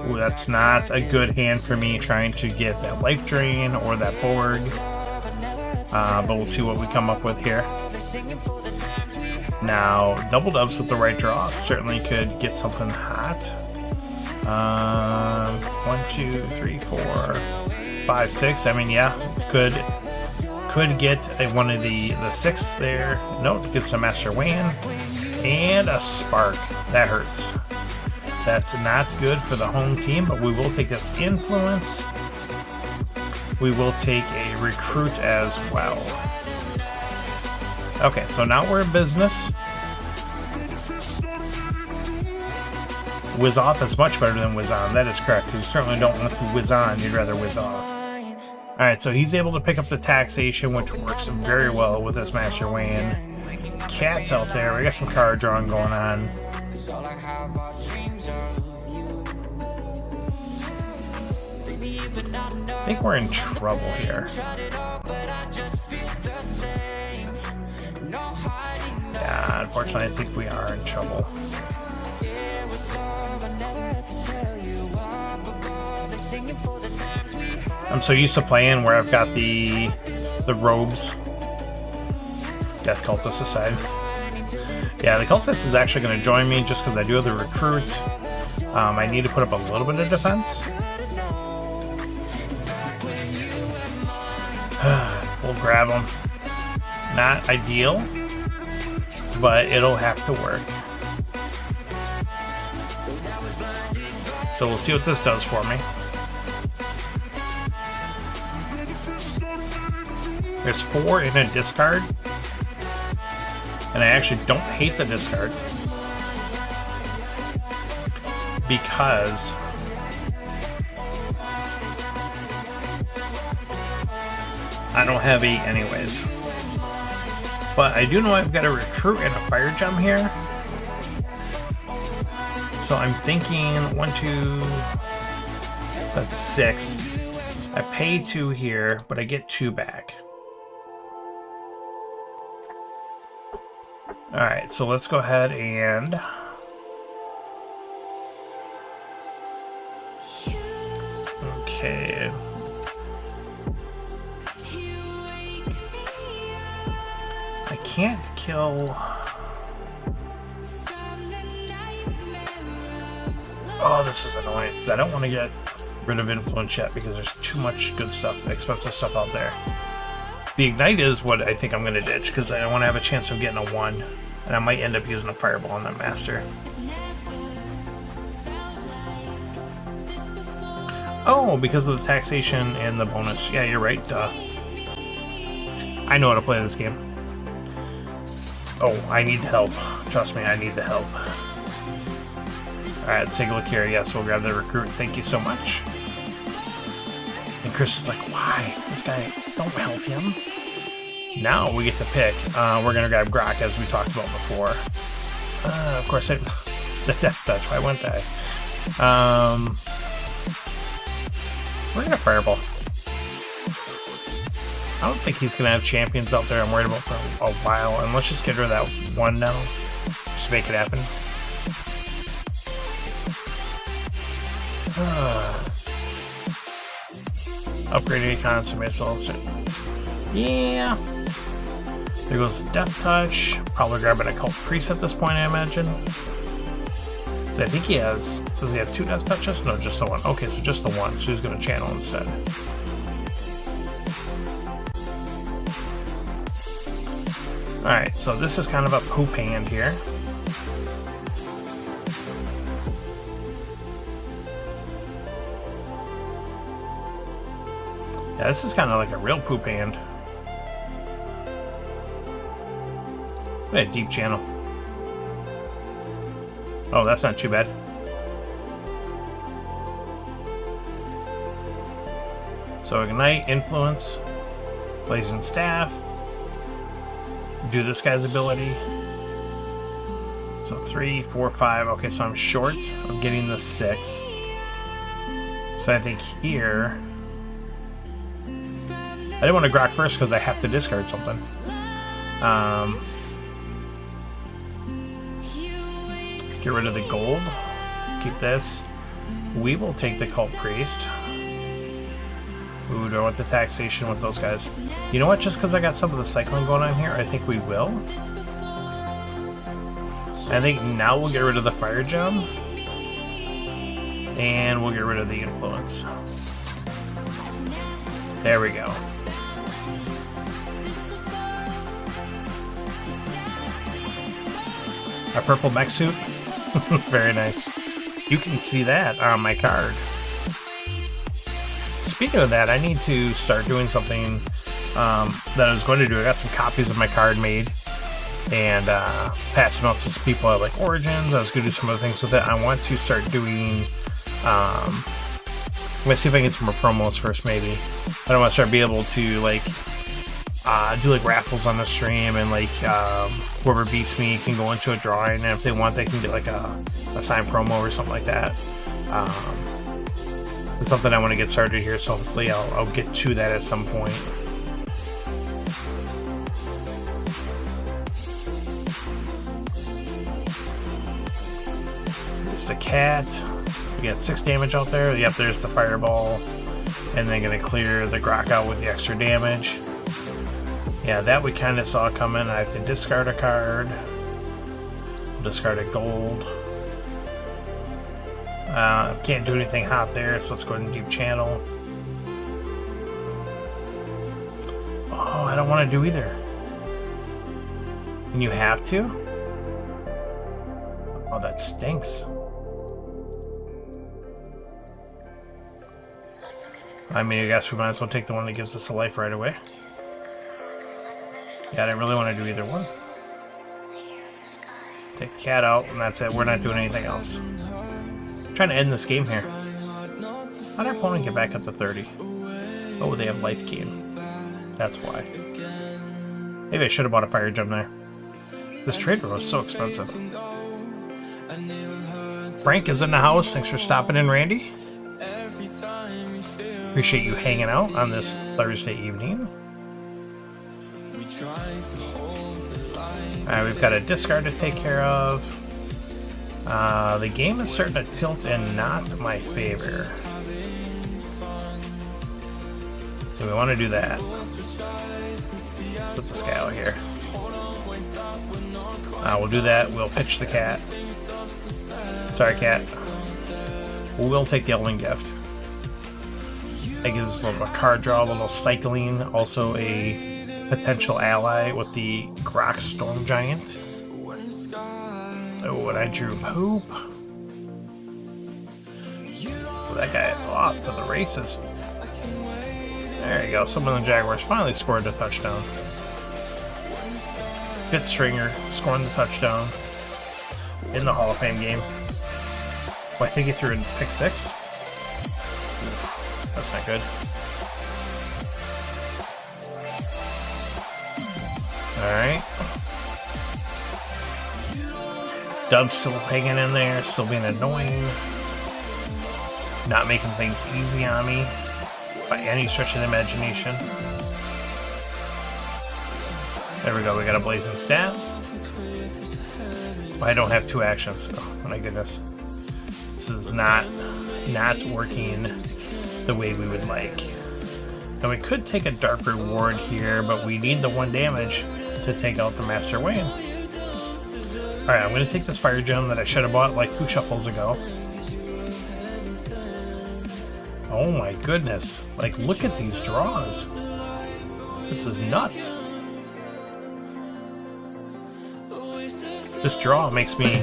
Ooh, that's not a good hand for me trying to get that life drain or that Borg. But we'll see what we come up with here. Now, double dubs with the right draw certainly could get something hot. 1, 2, 3, 4, 5, 6. I mean, yeah, could get one of the 6 there. Nope, gets a Master Wayne and a Spark. That hurts. That's not good for the home team, but we will take this influence. We will take a recruit as well. Okay, so now we're in business. Whiz off is much better than whiz on. That is correct. You certainly don't want to whiz on. You'd rather whiz off. Alright, so he's able to pick up the taxation, which works very well with this Master Wayne. Cat's out there. We got some card drawing going on. I think we're in trouble here. Yeah, unfortunately, I think we are in trouble. I'm so used to playing where I've got the robes. Death Cultist aside. Yeah, the Cultist is actually going to join me just because I do have the recruit. I need to put up a little bit of defense. We'll grab him. Not ideal, but it'll have to work. So we'll see what this does for me. There's 4 in a discard. And I actually don't hate the discard. Because I don't have 8 anyways. But I do know I've got a recruit and a fire gem here. So I'm thinking 1, 2, that's 6. I pay 2 here, but I get 2 back. Alright, so let's go ahead and okay. I can't kill. Oh, this is annoying because I don't want to get rid of influence yet because there's too much good stuff, expensive stuff out there. The Ignite is what I think I'm going to ditch because I want to have a chance of getting a 1. And I might end up using a Fireball on that Master. Oh, because of the taxation and the bonus. Yeah, you're right. Duh. I know how to play this game. Oh, I need help. Trust me, I need the help. Alright, let's take a look here. Yes, we'll grab the recruit. Thank you so much. And Chris is like, why? This guy, don't help him. Now we get to pick. We're going to grab Grok, as we talked about before. Of course, the Death Touch. Why wouldn't I? We're going to Fireball. I don't think he's going to have champions out there I'm worried about for a while. And let's just get rid of that 1 now. Just make it happen. Upgraded Econ, so yeah. There goes the Death Touch. Probably grabbing a Cult Priest at this point, I imagine. So I think he has. Does he have 2 Death Touches? No, just the 1. Okay, so just the 1. So he's going to channel instead. Alright, so this is kind of a poop hand here. Yeah, this is kind of like a real poop hand. Look at that deep channel. Oh, that's not too bad. So Ignite, Influence, Blazing Staff. Do this guy's ability. So 3, 4, 5. Okay, so I'm short of getting the 6. So I think here... I didn't want to Grok first because I have to discard something. Get rid of the gold. Keep this. We will take the Cult Priest. Ooh, do I want the taxation with those guys? You know what? Just because I got some of the cycling going on here, I think we will. I think now we'll get rid of the fire gem. And we'll get rid of the influence. There we go. A purple mech suit. Very nice. You can see that on my card. Speaking of that, I need to start doing something that I was going to do. I got some copies of my card made and pass them out to some people at like Origins. I was going to do some other things with it. I want to start doing... I'm going to see if I can get some more promos first, maybe. I don't want to start being able to like do like raffles on the stream, and like whoever beats me can go into a drawing, and if they want they can get like a signed promo or something like that. It's something I want to get started here, so hopefully I'll get to that at some point. There's a cat. We got 6 damage out there. Yep, there's the fireball. And then gonna clear the Grok out with the extra damage. Yeah, that we kind of saw coming. I have to discard a card. Discard a gold. Can't do anything hot there, so let's go ahead and deep channel. Oh, I don't want to do either. And you have to? Oh, that stinks. I mean, I guess we might as well take the one that gives us a life right away. Yeah, I didn't really want to do either one. Take the cat out, and that's it. We're not doing anything else. I'm trying to end this game here. How did our opponent get back up to 30? Oh, they have life gain. That's why. Maybe I should have bought a fire gem there. This trade room was so expensive. Frank is in the house. Thanks for stopping in, Randy. Appreciate you hanging out on this Thursday evening. Alright, we've got a discard to take care of. The game is starting to tilt in not my favor. So we want to do that. Put this guy out here. We'll do that. We'll pitch the cat. Sorry, cat. We'll take the Elven Gift. That gives us a little card draw, a little cycling. Also a potential ally with the Grok Storm Giant. Oh, and I drew Poop. Oh, that guy is off to the races. There you go. Someone in the Jaguars finally scored a touchdown. Good stringer scoring the touchdown in the Hall of Fame game. Oh, I think he threw in pick 6. That's not good. Alright. Doug's still hanging in there, still being annoying. Not making things easy on me by any stretch of the imagination. There we go, we got a blazing staff. I don't have 2 actions. Oh my goodness. This is not working the way we would like. Now we could take a dark reward here, but we need the 1 damage to take out the Master Wayne. Alright, I'm going to take this fire gem that I should have bought like 2 shuffles ago. Oh my goodness. Like, look at these draws. This is nuts. This draw makes me...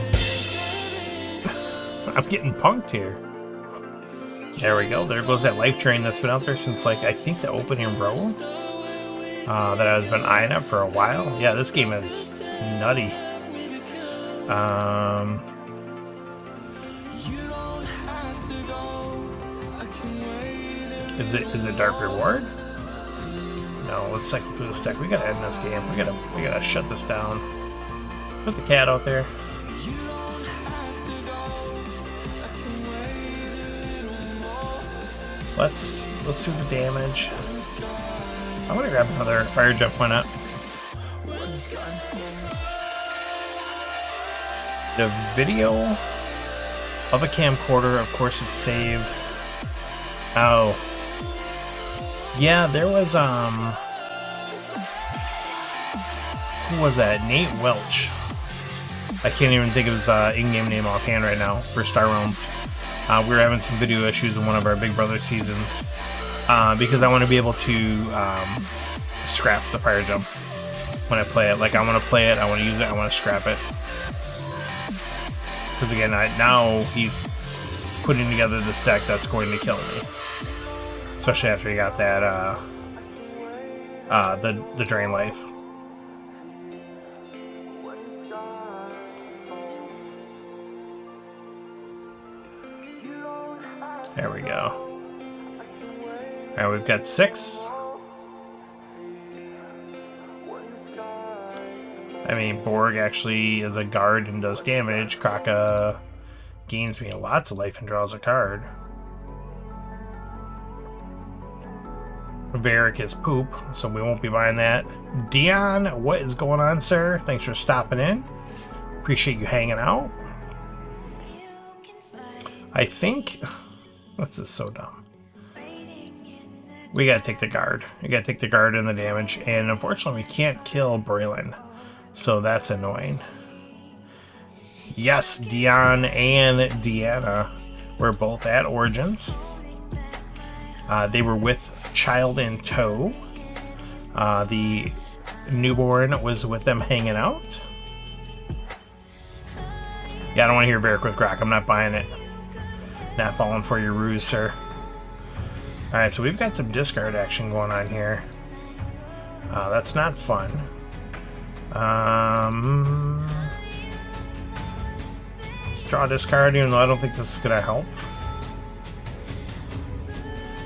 I'm getting punked here. There we go. There goes that life drain that's been out there since, like, I think the opening row. That I've been eyeing up for a while. Yeah, this game is nutty. Is it Dark Reward? No, let's cycle through this deck. We gotta end this game. We gotta shut this down. Put the cat out there. Let's do the damage. I'm gonna grab another fire jump. Why not? The video of a camcorder, of course, it's saved. Oh, yeah, there was who was that? Nate Welch. I can't even think of his in-game name offhand right now for Star Realms. We were having some video issues in one of our Big Brother seasons because I want to be able to scrap the fire jump when I play it. Like, I want to play it, I want to use it, I want to scrap it. Because again, now he's putting together this deck that's going to kill me. Especially after he got that, the Drain Life. There we go. Alright, we've got 6. I mean, Borg actually is a guard and does damage. Kraka gains me lots of life and draws a card. Varric is poop, so we won't be buying that. Dion, what is going on, sir? Thanks for stopping in. Appreciate you hanging out. I think... This is so dumb. We gotta take the guard. We gotta take the guard and the damage, and unfortunately we can't kill Braylon. So that's annoying. Yes, Dion and Deanna were both at Origins. They were with child in tow. The newborn was with them hanging out. Yeah, I don't want to hear Varric with Grok. I'm not buying it. Not falling for your ruse, sir. Alright, so we've got some discard action going on here. That's not fun. Let's draw a discard, even though I don't think this is going to help.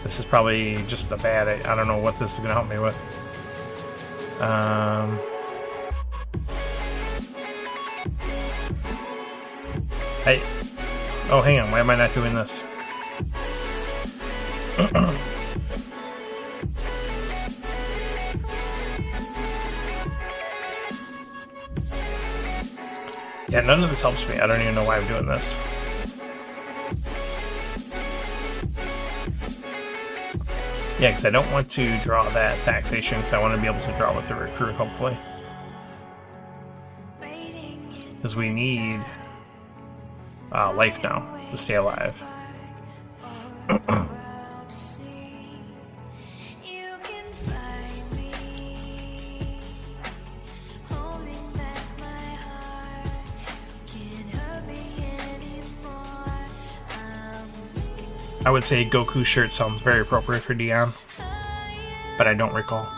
This is probably just a bad... I don't know what this is going to help me with. Oh, hang on. Why am I not doing this? Yeah, none of this helps me. I don't even know why I'm doing this. Yeah, because I don't want to draw that taxation, because I want to be able to draw with the recruit, hopefully. Because we need life now to stay alive. I would say Goku shirt sounds very appropriate for Dion, but I don't recall.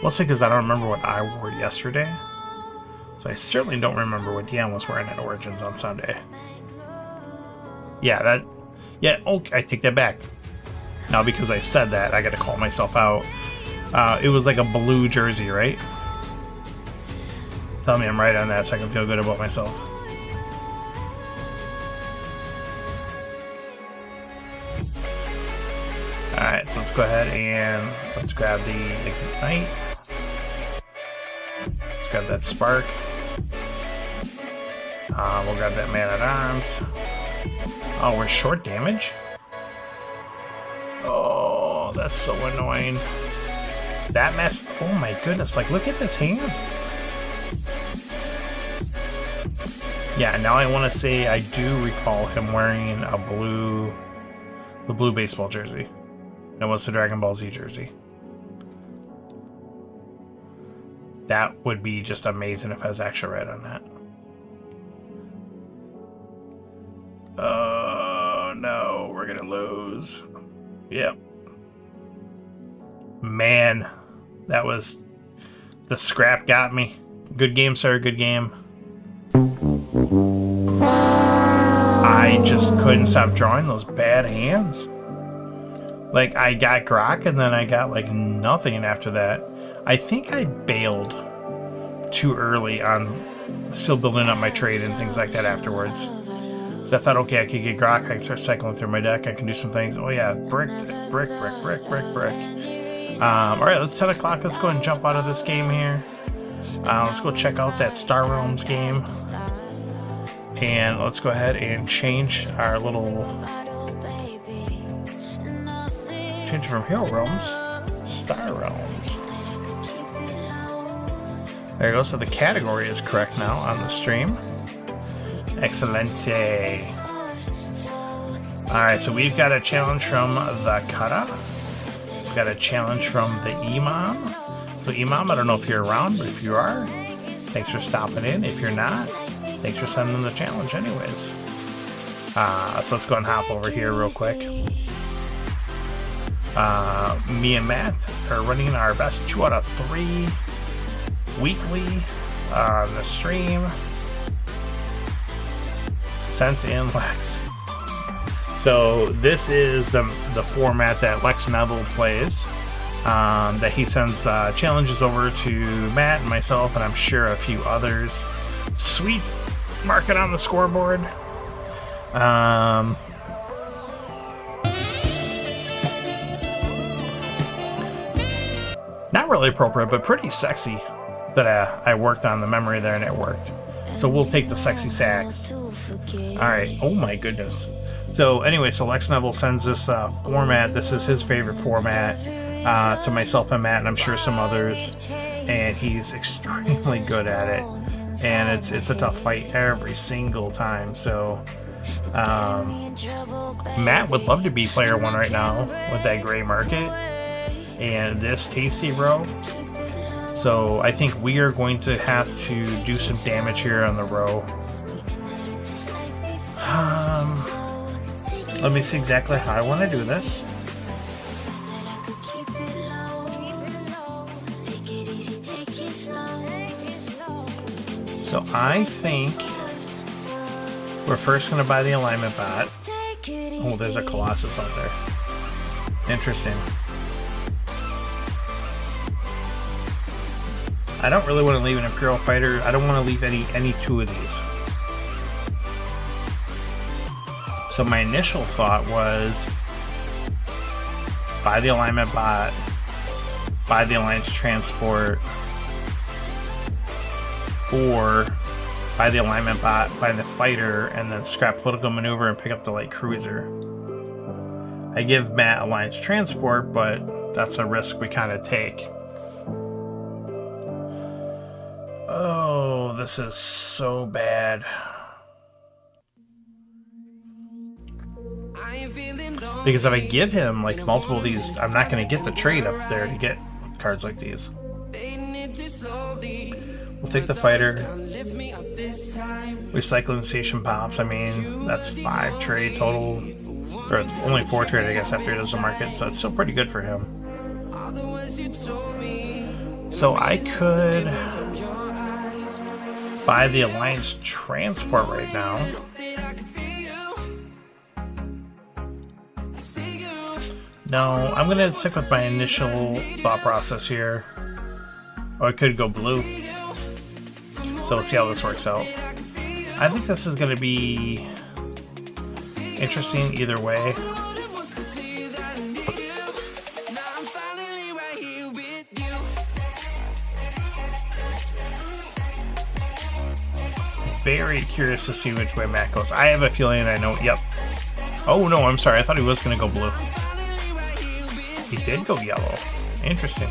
Mostly because I don't remember what I wore yesterday. So I certainly don't remember what Dion was wearing at Origins on Sunday. Yeah, okay, I take that back. Now because I said that, I gotta call myself out. It was like a blue jersey, right? Tell me I'm right on that so I can feel good about myself. Alright, so let's go ahead and let's grab the Ignite. Let's grab that Spark. We'll grab that Man-at-Arms. Oh, we're short damage? Oh, that's so annoying. That mess. Oh my goodness, like look at this hand. Yeah, now I want to say I do recall him wearing a the blue baseball jersey. It was the Dragon Ball Z jersey. That would be just amazing if I was actually right on that. Oh no, we're gonna lose. Yep. Man, that was... The scrap got me. Good game, sir, good game. I just couldn't stop drawing those bad hands. Like, I got Grok, and then I got, like, nothing after that. I think I bailed too early on still building up my trade and things like that afterwards. So I thought, okay, I could get Grok, I can start cycling through my deck, I can do some things. Oh yeah, brick. Alright, it's 10 o'clock, let's go and jump out of this game here. Let's go check out that Star Realms game. And let's go ahead and change our little... Change from Hero Realms to Star Realms. There you go, so the category is correct now on the stream. Excelente. Alright, so we've got a challenge from the Kata. We've got a challenge from the Imam. So Imam, I don't know if you're around, but if you are, thanks for stopping in. If you're not, thanks for sending the challenge anyways. So let's go and hop over here real quick. Me and Matt are running our best 2 out of 3 weekly on the stream. Sent in Lex. So this is the format that Lex Neville plays. That he sends challenges over to Matt and myself, and I'm sure a few others. Sweet, mark it on the scoreboard. Not really appropriate, but pretty sexy that I worked on the memory there and it worked. So we'll take the sexy sax. Alright, oh my goodness. So anyway, so Lex Neville sends this format. This is his favorite format to myself and Matt, and I'm sure some others. And he's extremely good at it. And it's a tough fight every single time. So Matt would love to be player 1 right now with that gray market and this tasty row. So I think we are going to have to do some damage here on the row. Let me see exactly how I want to do this. So I think we're first going to buy the alignment bot. Oh, there's a Colossus out there. Interesting. I don't really want to leave an Imperial Fighter. I don't want to leave any 2 of these. So my initial thought was buy the alignment bot, buy the Alliance transport, or buy the alignment bot, buy the fighter, and then scrap political maneuver and pick up the light cruiser. I give Matt Alliance transport, but that's a risk we kind of take. Oh, this is so bad. Because if I give him like multiple of these, I'm not going to get the trade up there to get cards like these. We'll take the fighter. Recycling station pops. I mean, that's 5 trade total. Or it's only 4 trade, I guess, after he does the market. So it's still pretty good for him. So I could buy the Alliance transport right now. No, I'm going to stick with my initial thought process here. Or I could go blue. So we'll see how this works out. I think this is going to be interesting either way. Very curious to see which way Matt goes. I have a feeling I know. Yep. Oh no, I'm sorry. I thought he was going to go blue. He did go yellow. Interesting.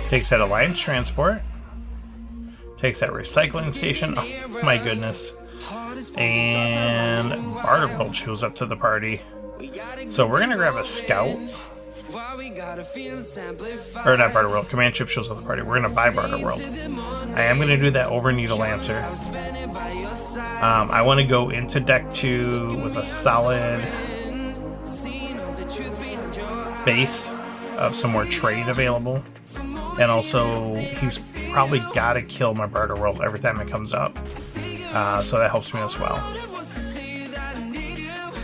Takes that Alliance transport. Takes that recycling station. Oh my goodness. And Barterworld shows up to the party. So we're going to grab a scout. Or not Barterworld. Command ship shows up to the party. We're going to buy Barterworld. I am going to do that over Needle Lancer. I want to go into deck 2 with a solid base of some more trade available. And also, he's probably got to kill my Barterworld every time it comes up. So that helps me as well.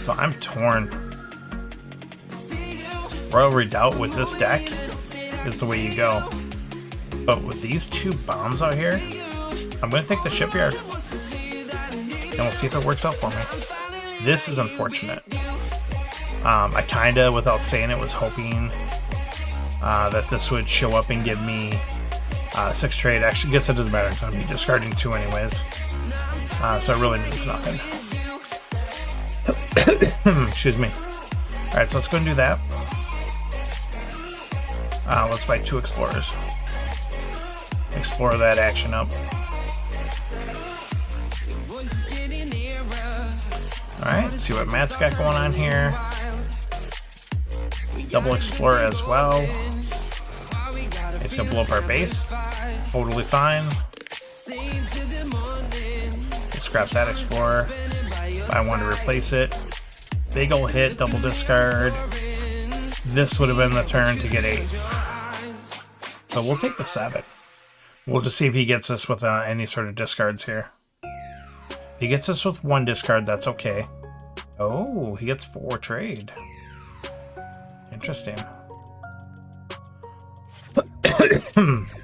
So I'm torn. Royal Redoubt with this deck is the way you go. But with these 2 bombs out here, I'm going to take the shipyard. And we'll see if it works out for me. This is unfortunate. I kind of, without saying it, was hoping that this would show up and give me 6 trade. Actually, I guess it doesn't matter. I'm going to be discarding 2 anyways. So it really means nothing. Excuse me. Alright, so let's go and do that. Let's buy 2 explorers. Explore that action up. Alright, see what Matt's got going on here. Double explorer as well. It's gonna blow up our base. Totally fine. Scrap that explorer. I want to replace it. Big ol' hit, double discard. This would have been the turn to get 8. But we'll take the 7. We'll just see if he gets us with any sort of discards here. If he gets us with 1 discard, that's okay. Oh, he gets 4 trade. Interesting.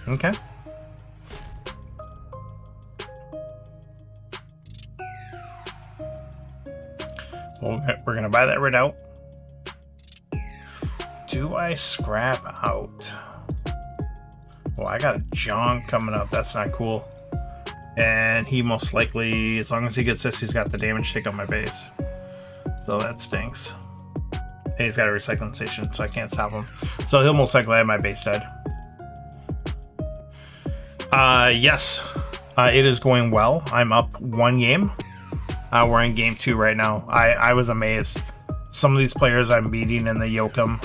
Okay. Well, we're going to buy that red out. Do I scrap out? Well, I got a junk coming up. That's not cool. And he most likely, as long as he gets this, he's got the damage take on my base. So that stinks. And he's got a recycling station, so I can't stop him. So he'll most likely have my base dead. Yes. It is going well. I'm up 1 game. We're in game 2 right now. I was amazed. Some of these players I'm beating in the Yokum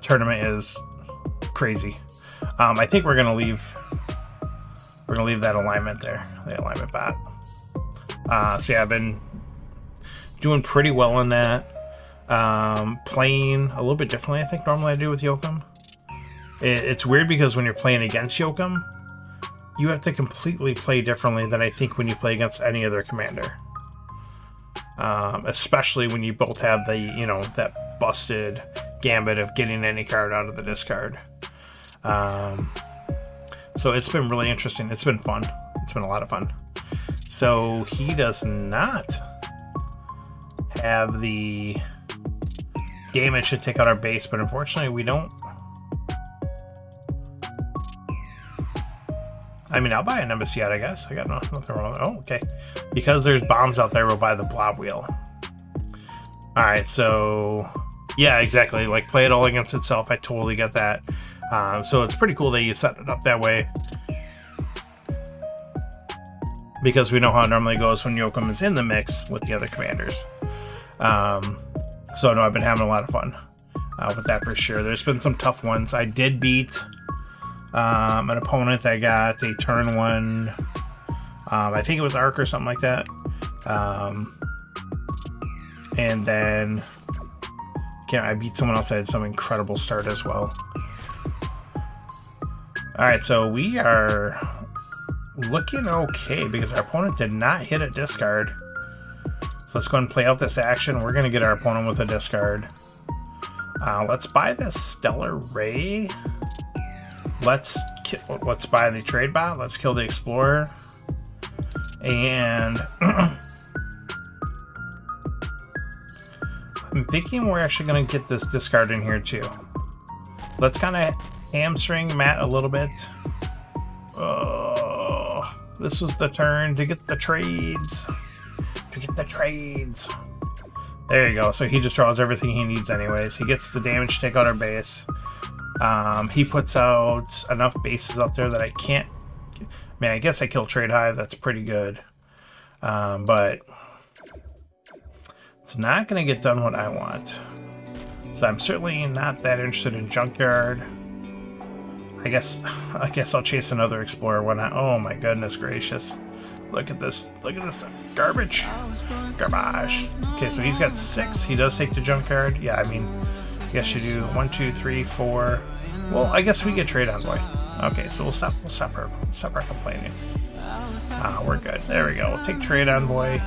tournament is crazy. I think we're gonna leave that alignment there, the alignment bot. So yeah, I've been doing pretty well on that. Playing a little bit differently, I think, normally I do with Yokum. It's weird because when you're playing against Yokum, you have to completely play differently than I think when you play against any other commander. Especially when you both have the, you know, that busted gambit of getting any card out of the discard. So it's been really interesting. It's been fun. It's been a lot of fun. So he does not have the damage to take out our base, but unfortunately we don't. I mean, I'll buy an embassy out, I guess. I got nothing wrong. Oh, okay. Because there's bombs out there, we'll buy the blob wheel. Alright, so yeah, exactly. Like, play it all against itself. I totally get that. So it's pretty cool that you set it up that way. Because we know how it normally goes when Yokum is in the mix with the other commanders. So no, I've been having a lot of fun with that for sure. There's been some tough ones. I did beat an opponent that got a turn 1. I think it was Arc or something like that. And then I beat someone else that had some incredible start as well. Alright, so we are looking okay because our opponent did not hit a discard. So let's go and play out this action. We're going to get our opponent with a discard. Let's buy this Stellar Ray. Let's buy the trade bot. Let's kill the Explorer. And I'm thinking we're actually going to get this discard in here too. Let's kind of hamstring Matt a little bit. Oh, this was the turn to get the trades. There you go. So he just draws everything he needs anyways. He gets the damage to take out our base. He puts out enough bases out there that I can't... I guess I kill Trade Hive. That's pretty good. But it's not going to get done what I want. So I'm certainly not that interested in Junkyard. I guess I'll chase another Explorer when oh my goodness gracious. Look at this garbage. Okay, so he's got 6. He does take the Junkyard. Yeah, I mean, I guess you do 1, 2, 3, 4. Well, I guess we get Trade Envoy. Okay, so we'll stop our complaining. We're good. There we go. We'll take Trade Envoy.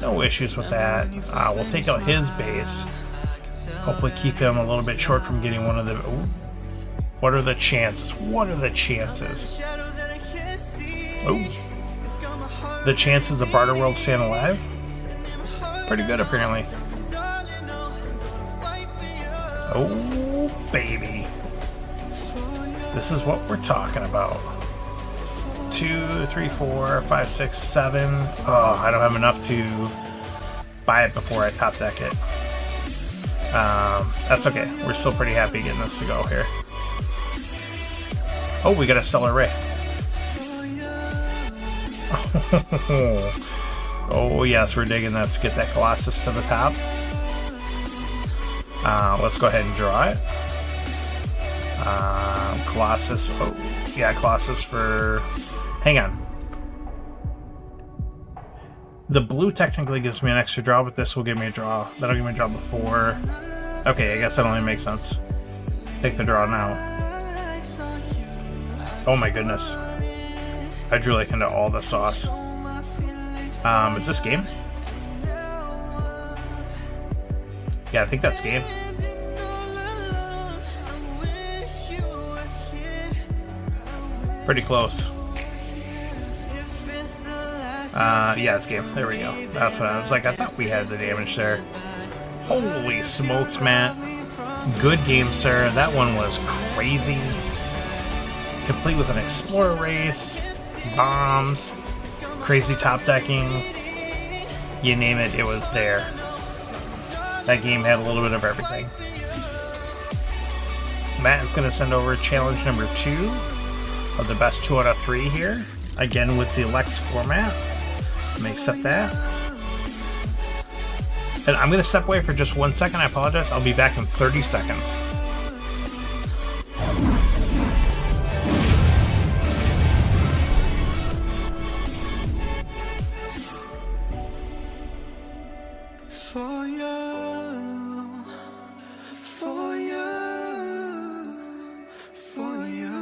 No issues with that. We'll take out his base. Hopefully keep him a little bit short from getting one of the... Ooh. What are the chances? Oh. The chances of Barter World staying alive? Pretty good, apparently. Oh, baby. This is what we're talking about. 2, 3, 4, 5, 6, 7. Oh, I don't have enough to buy it before I top deck it. That's okay. We're still pretty happy getting this to go here. Oh, we got a Stellar Ray. Oh yes, we're digging this. Get that Colossus to the top. Let's go ahead and draw it. Colossus. Oh, yeah, Colossus for... Hang on. The blue technically gives me an extra draw, but this will give me a draw. That'll give me a draw before... Okay, I guess that only makes sense. Take the draw now. Oh my goodness. I drew like into all the sauce. Is this game? Yeah, I think that's game. Pretty close. Yeah, it's game. There we go. That's what I was like. I thought we had the damage there. Holy smokes, Matt. Good game, sir. That one was crazy. Complete with an Explorer race, bombs, crazy top decking. You name it, it was there. That game had a little bit of everything. Matt is going to send over challenge number 2 of the best 2 out of 3 here. Again with the Lex format. Let me accept that. And I'm going to step away for just 1 second. I apologize. I'll be back in 30 seconds. For you, for you, for you,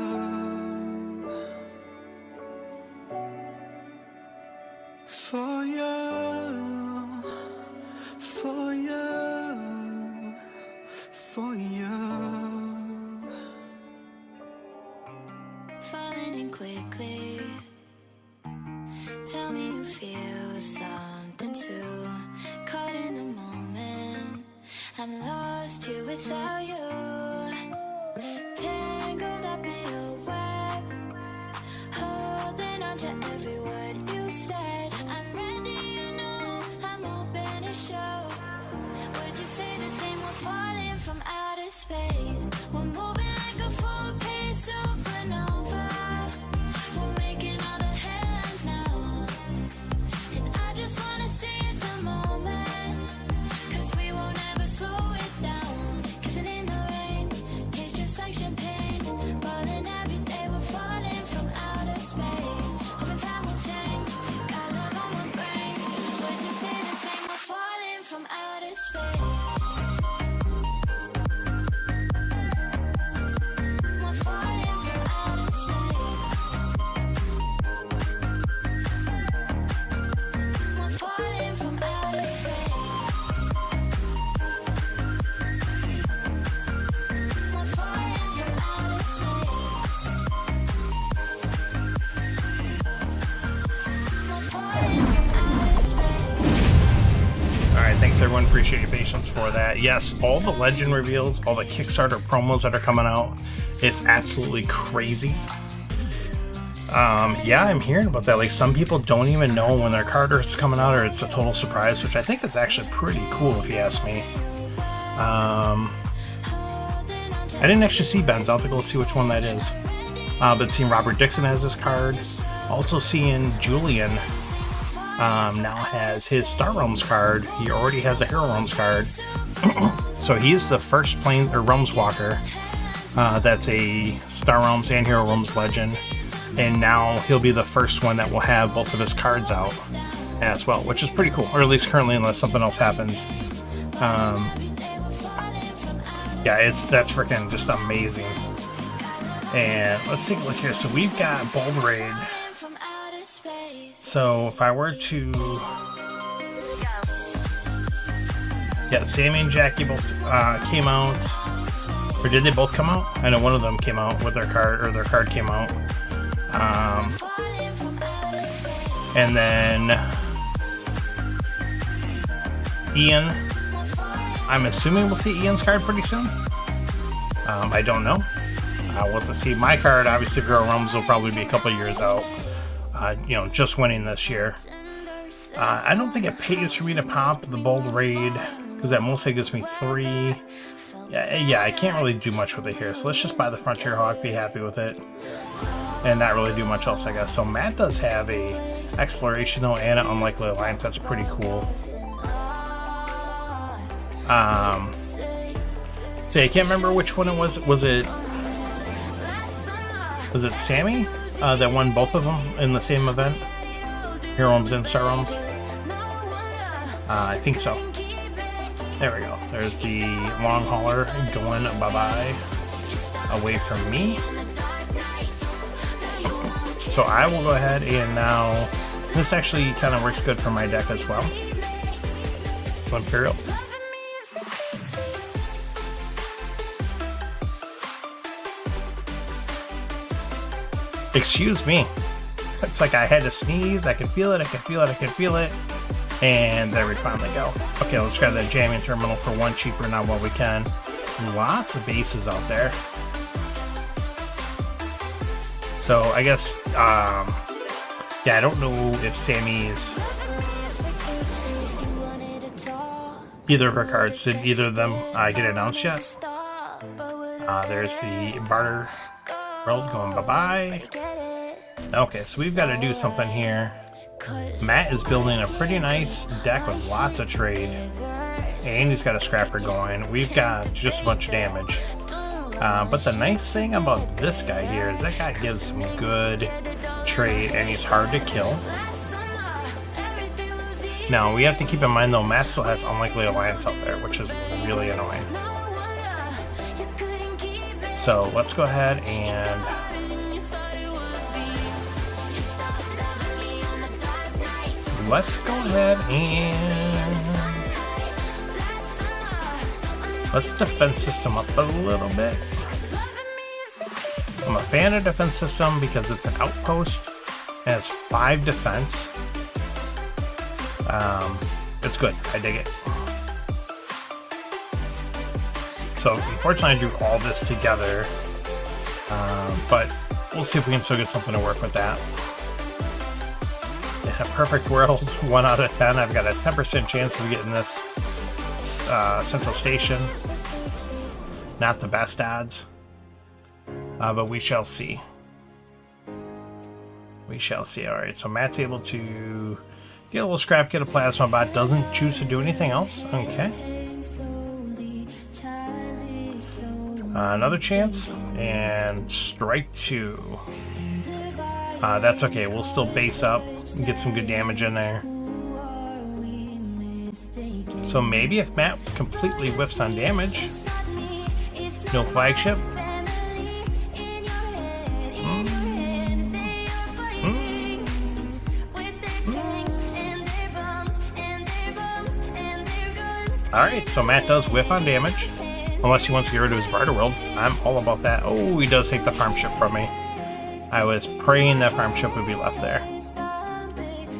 for you, for you, for you. Falling in quickly. Tell me you feel something too. Caught in the moment. I'm lost here without you. Tangled up in your web. Holding on to every word you said. I'm ready, you know. I'm open to show. Would you say the same? We're falling from outer space. We're moving like a full-paced supernova. We're making all the headlines now. And I just wanna seize the moment. 'Cause we won't ever slow it down. Kissing in the rain, tastes just like champagne. Falling every day, we're falling from outer space. Hoping time will change. Got love on my brain. Would you say the same? We're falling from outer space. We're falling from outer space. We're falling from outer space. We're falling from outer space. We're falling from outer space. Alright, thanks everyone. Appreciate your patience for that. Yes, all the legend reveals, all the Kickstarter promos that are coming out, it's absolutely crazy. Yeah, I'm hearing about that. Like, some people don't even know when their card is coming out, or it's a total surprise, which I think is actually pretty cool if you ask me. I didn't actually see Ben's. I'll have to go see which one that is. But seeing Robert Dixon has this card. Also seeing Julian now has his Star Realms card. He already has a Hero Realms card. So he is the first plane or Realms Walker that's a Star Realms and Hero Realms legend. And now he'll be the first one that will have both of his cards out as well, which is pretty cool. Or at least currently, unless something else happens. Yeah, that's freaking just amazing. And let's take a look here. So we've got Bold Raid. So if I were to... Yeah, Sammy and Jackie both came out. Or did they both come out? I know one of them came out with their card, or their card came out. And then Ian, I'm assuming we'll see Ian's card pretty soon. I don't know. We'll have to see. My card, obviously, Hero Realms will probably be a couple years out. You know, just winning this year. I don't think it pays for me to pop the Bold Raid, because that mostly gives me 3. Yeah, I can't really do much with it here, so let's just buy the Frontier Hawk, be happy with it, and not really do much else, I guess. So Matt does have a Exploration, though, and an Unlikely Alliance. That's pretty cool. So I can't remember which one it was. Was it Sammy that won both of them in the same event? Hero Realms and Star Realms? I think so. There we go. There's the long hauler going bye-bye away from me. So I will go ahead and now... This actually kind of works good for my deck as well. Imperial. Excuse me. It's like I had to sneeze. I could feel it. I could feel it. I could feel it. And there we finally go. Okay, let's grab that jamming terminal for one cheaper now while we can. Lots of bases out there. So I guess, yeah, I don't know if Sammy's... Either of her cards, did either of them get announced yet? There's the barter world going bye-bye. Okay, so we've got to do something here. Matt is building a pretty nice deck with lots of trade. And he's got a scrapper going. We've got just a bunch of damage. But the nice thing about this guy here is that guy gives some good trade and he's hard to kill. Now, we have to keep in mind though, Matt still has Unlikely Alliance out there, which is really annoying. So let's go ahead and... Let's defense system up a little bit. I'm a fan of defense system because it's an outpost and it's 5 defense. It's good. I dig it. So unfortunately I do all this together, but we'll see if we can still get something to work with that. In a perfect world, 1 out of 10, I've got a 10% chance of getting this central station. Not the best odds, but we shall see. We shall see. All right, so Matt's able to get a little scrap, get a plasma bot, doesn't choose to do anything else. Okay. Another chance, and strike 2. That's okay, we'll still base up and get some good damage in there. So maybe if Matt completely whiffs on damage, no flagship. Alright, so Matt does whiff on damage. Unless he wants to get rid of his barter world. I'm all about that. Oh, he does take the farm ship from me. I was praying that farm ship would be left there.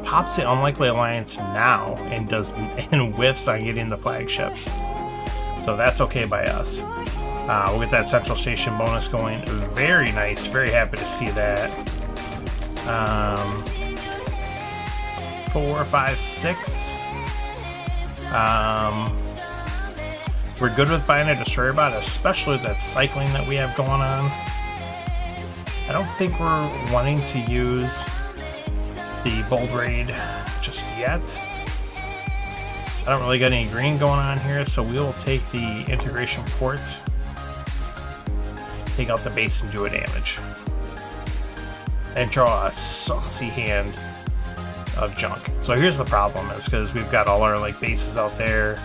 Pops the Unlikely Alliance now and whiffs on getting the flagship. So that's okay by us. We'll get that central station bonus going. Very nice. Very happy to see that. 4, 5, 6. We're good with buying a Destroyer bot, especially with that cycling that we have going on. I don't think we're wanting to use the Bold Raid just yet. I don't really got any green going on here, so we will take the integration port, take out the base and do a damage. And draw a saucy hand of junk. So here's the problem, is because we've got all our bases out there.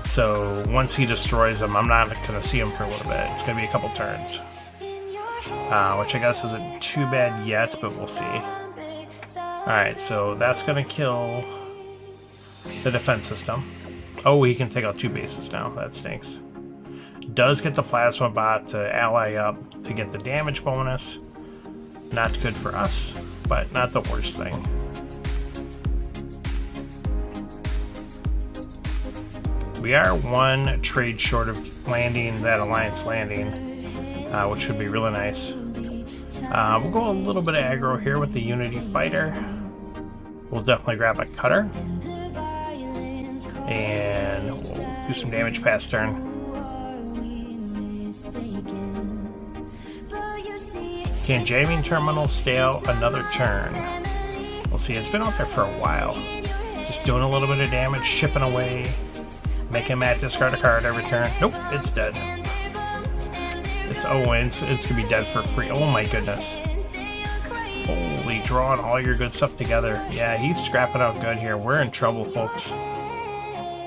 So once he destroys them, I'm not going to see him for a little bit. It's going to be a couple turns. Which I guess isn't too bad yet, but we'll see. Alright, so that's going to kill the defense system. Oh, he can take out 2 bases now. That stinks. Does get the plasma bot to ally up to get the damage bonus. Not good for us, but not the worst thing. We are 1 trade short of landing that Alliance landing, which would be really nice. We'll go a little bit of aggro here with the Unity Fighter. We'll definitely grab a Cutter. And we'll do some damage past turn. Can jamming terminal stay out another turn? We'll see. It's been out there for a while. Just doing a little bit of damage, chipping away, making Matt discard a card every turn. Nope, it's dead. It's gonna be dead for free. Oh my goodness. Holy, drawing all your good stuff together. Yeah, he's scrapping out good here. We're in trouble, folks.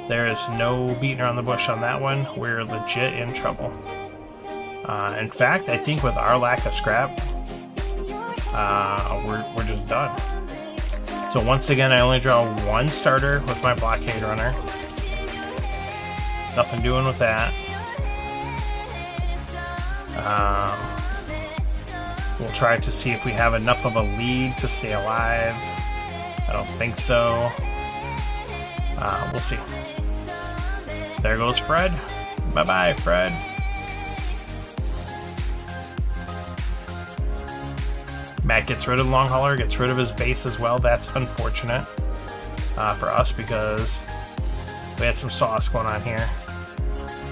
There is no beating around the bush on that one. We're legit in trouble. In fact, I think with our lack of scrap, we're just done. So once again, I only draw one starter with my blockade runner. Nothing doing with that. We'll try to see if we have enough of a lead to stay alive. I don't think so. We'll see. There goes Fred. Bye-bye, Fred. Matt gets rid of the long hauler, gets rid of his base as well. That's unfortunate for us because we had some sauce going on here.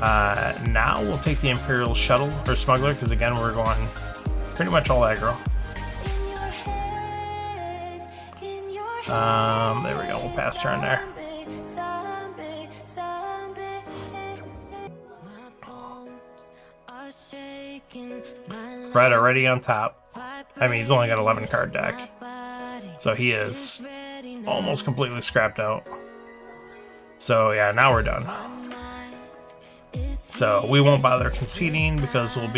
Now we'll take the Imperial Shuttle or Smuggler because again we're going pretty much all aggro. There we go. We'll pass turn there. Fred already on top. I mean, he's only got 11 card deck, so he is almost completely scrapped out. So yeah, now we're done. So we won't bother conceding because we'll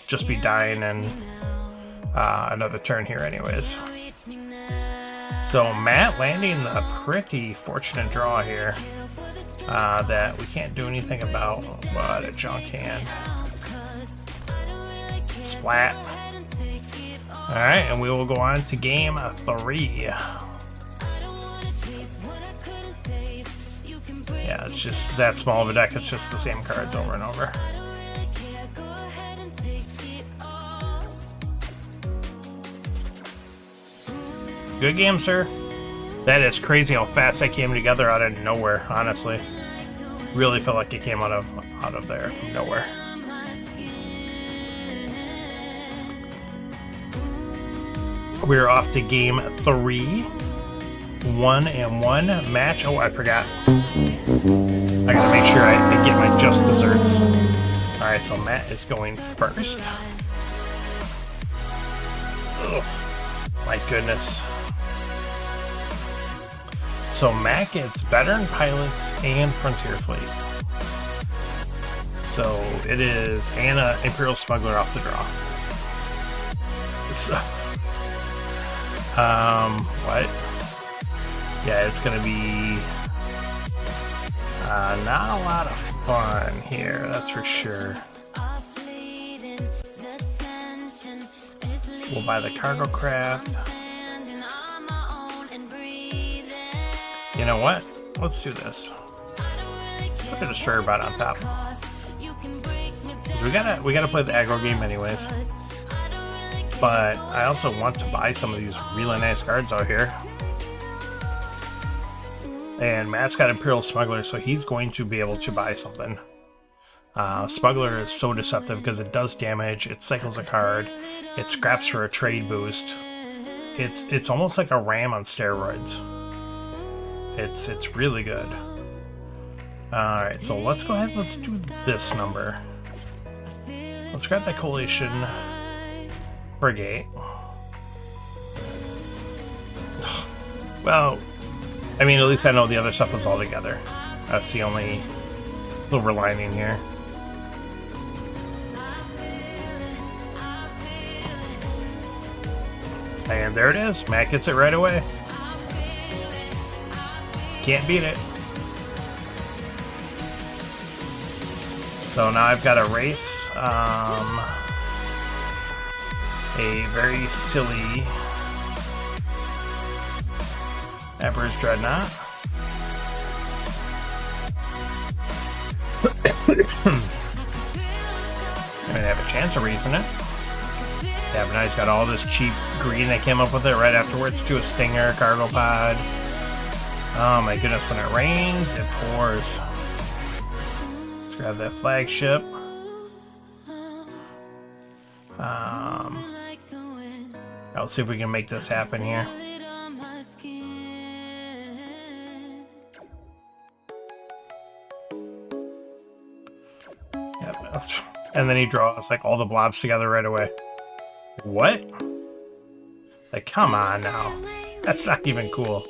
just be dying in another turn here anyways. So Matt landing a pretty fortunate draw here that we can't do anything about, but a junk hand. Splat. Alright, and we will go on to game 3. Yeah, it's just that small of a deck, it's just the same cards over and over. Good game, sir. That is crazy how fast that came together out of nowhere, honestly. Really felt like it came out of there from nowhere. We're off to game 3. 1-1 match. Oh, I forgot. I gotta make sure I get my just desserts. Alright, so Matt is going first. Ugh, my goodness. So Matt gets veteran pilots and frontier fleet. So it is Anna Imperial Smuggler off the draw. So, what? Yeah, it's gonna be not a lot of fun here, that's for sure. We'll buy the cargo craft. You know what? Let's do this. Put the destroyer bot on top. 'Cause we gotta play the aggro game anyways. But I also want to buy some of these really nice cards out here. And Matt's got Imperial Smuggler, so he's going to be able to buy something. Smuggler is so deceptive because it does damage, it cycles a card, it scraps for a trade boost. It's almost like a ram on steroids. It's really good. Alright, so let's go ahead, let's do this number. Let's grab that Coalition Frigate. Well, I mean, at least I know the other stuff is all together. That's the only silver lining here. And there it is. Matt gets it right away. Can't beat it. So now I've got to race a very silly Emperor's Dreadnought. I mean, I have a chance of raising it. Yeah, but now he's got all this cheap green that came up with it right afterwards to a Stinger, cargo pod. Oh my goodness, when it rains, it pours. Let's grab that flagship. Let's see if we can make this happen here. Yep. And then he draws like all the blobs together right away. What? Like, come on now. That's not even cool.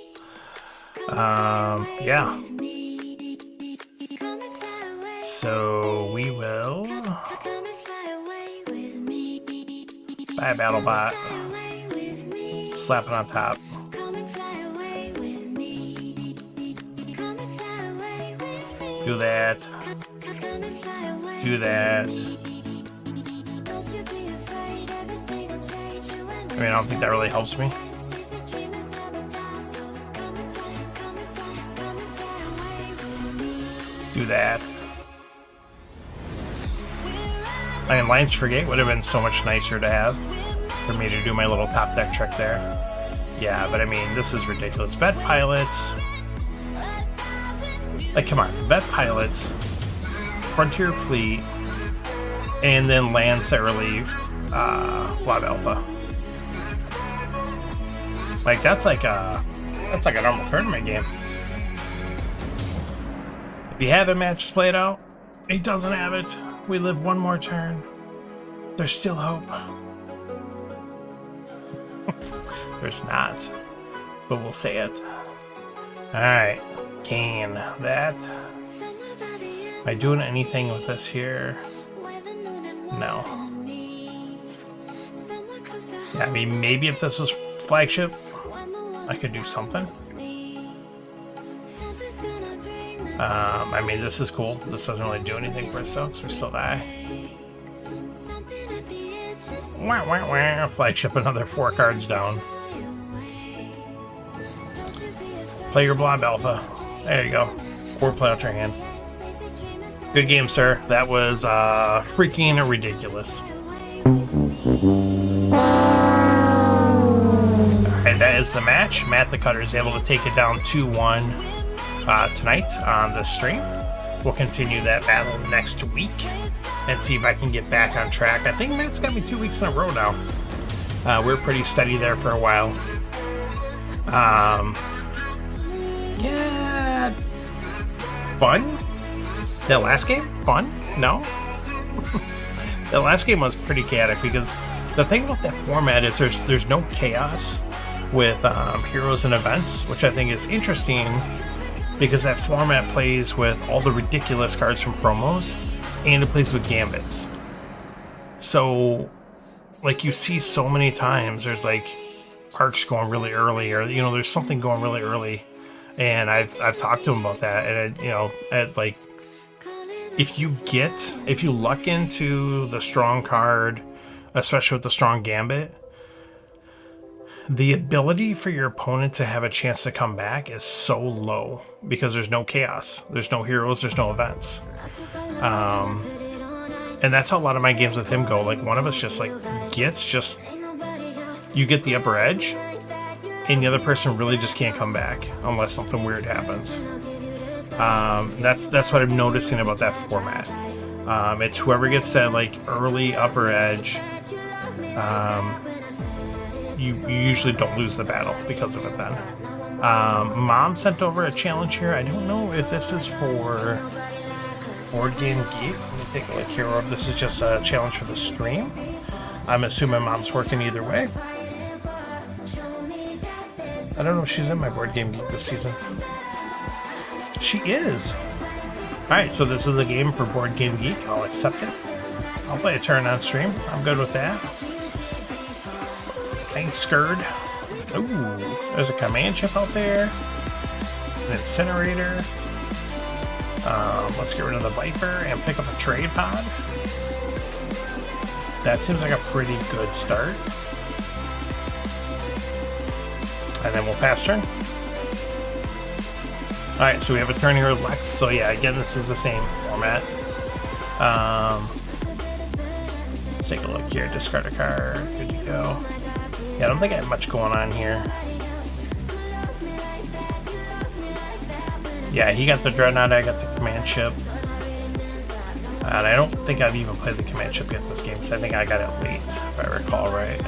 Yeah. So we will buy a battle bot. Slap it on top. Do that. Do that. I mean, I don't think that really helps me. Do that. I mean, Lion's Frigate would have been so much nicer to have for me to do my little top deck trick there. Yeah, but I mean, this is ridiculous. Vet Pilots. Like, come on. Vet Pilots. Frontier Fleet. And then lands that relieve Blob Alpha. Like, that's like a normal tournament game. If you have a match, just play it out. He doesn't have it. We live one more turn. There's still hope. There's not. But we'll say it. Alright. Kane. That. Am I doing anything with this here? No. Yeah, I mean, maybe if this was flagship, I could do something. I mean, this is cool. This doesn't really do anything for us, though, because we still die. Wah, wah, wah. Flagship, another 4 cards down. Play your Blob Alpha. There you go. Or play out your hand. Good game, sir. That was freaking ridiculous. Alright, that is the match. Matt the Cutter is able to take it down 2-1 tonight on the stream. We'll continue that battle next week and see if I can get back on track. I think Matt's got me 2 weeks in a row now. We're pretty steady there for a while. Yeah. Fun? That last game? Fun? No? The last game was pretty chaotic because the thing about that format is there's no chaos with heroes and events, which I think is interesting because that format plays with all the ridiculous cards from promos and it plays with gambits. So, like, you see so many times there's like arcs going really early, or you know, there's something going really early, and I've talked to him about that, and you know, like, if you luck into the strong card, especially with the strong gambit, the ability for your opponent to have a chance to come back is so low because there's no chaos, there's no heroes, there's no events. And that's how a lot of my games with him go. Like, one of us just like you get the upper edge and the other person really just can't come back unless something weird happens. That's what I'm noticing about that format. It's whoever gets that like early upper edge. You usually don't lose the battle because of it then. Mom sent over a challenge here. I don't know if this is for Board Game Geek. Let me take a look here, or if this is just a challenge for the stream. I'm assuming Mom's working either way. I don't know if she's in my Board Game Geek this season. She is! Alright, so this is a game for Board Game Geek. I'll accept it. I'll play a turn on stream. I'm good with that. I ain't scared. Ooh, there's a command chip out there. An incinerator. Let's get rid of the Viper and pick up a trade pod. That seems like a pretty good start. And then we'll pass turn. Alright, so we have a turn here with Lex. So yeah, again, this is the same format. Let's take a look here. Discard a card. Good to go. Yeah, I don't think I have much going on here. Yeah, he got the Dreadnought, I got the command ship. And I don't think I've even played the command ship yet this game, because I think I got it late, if I recall right.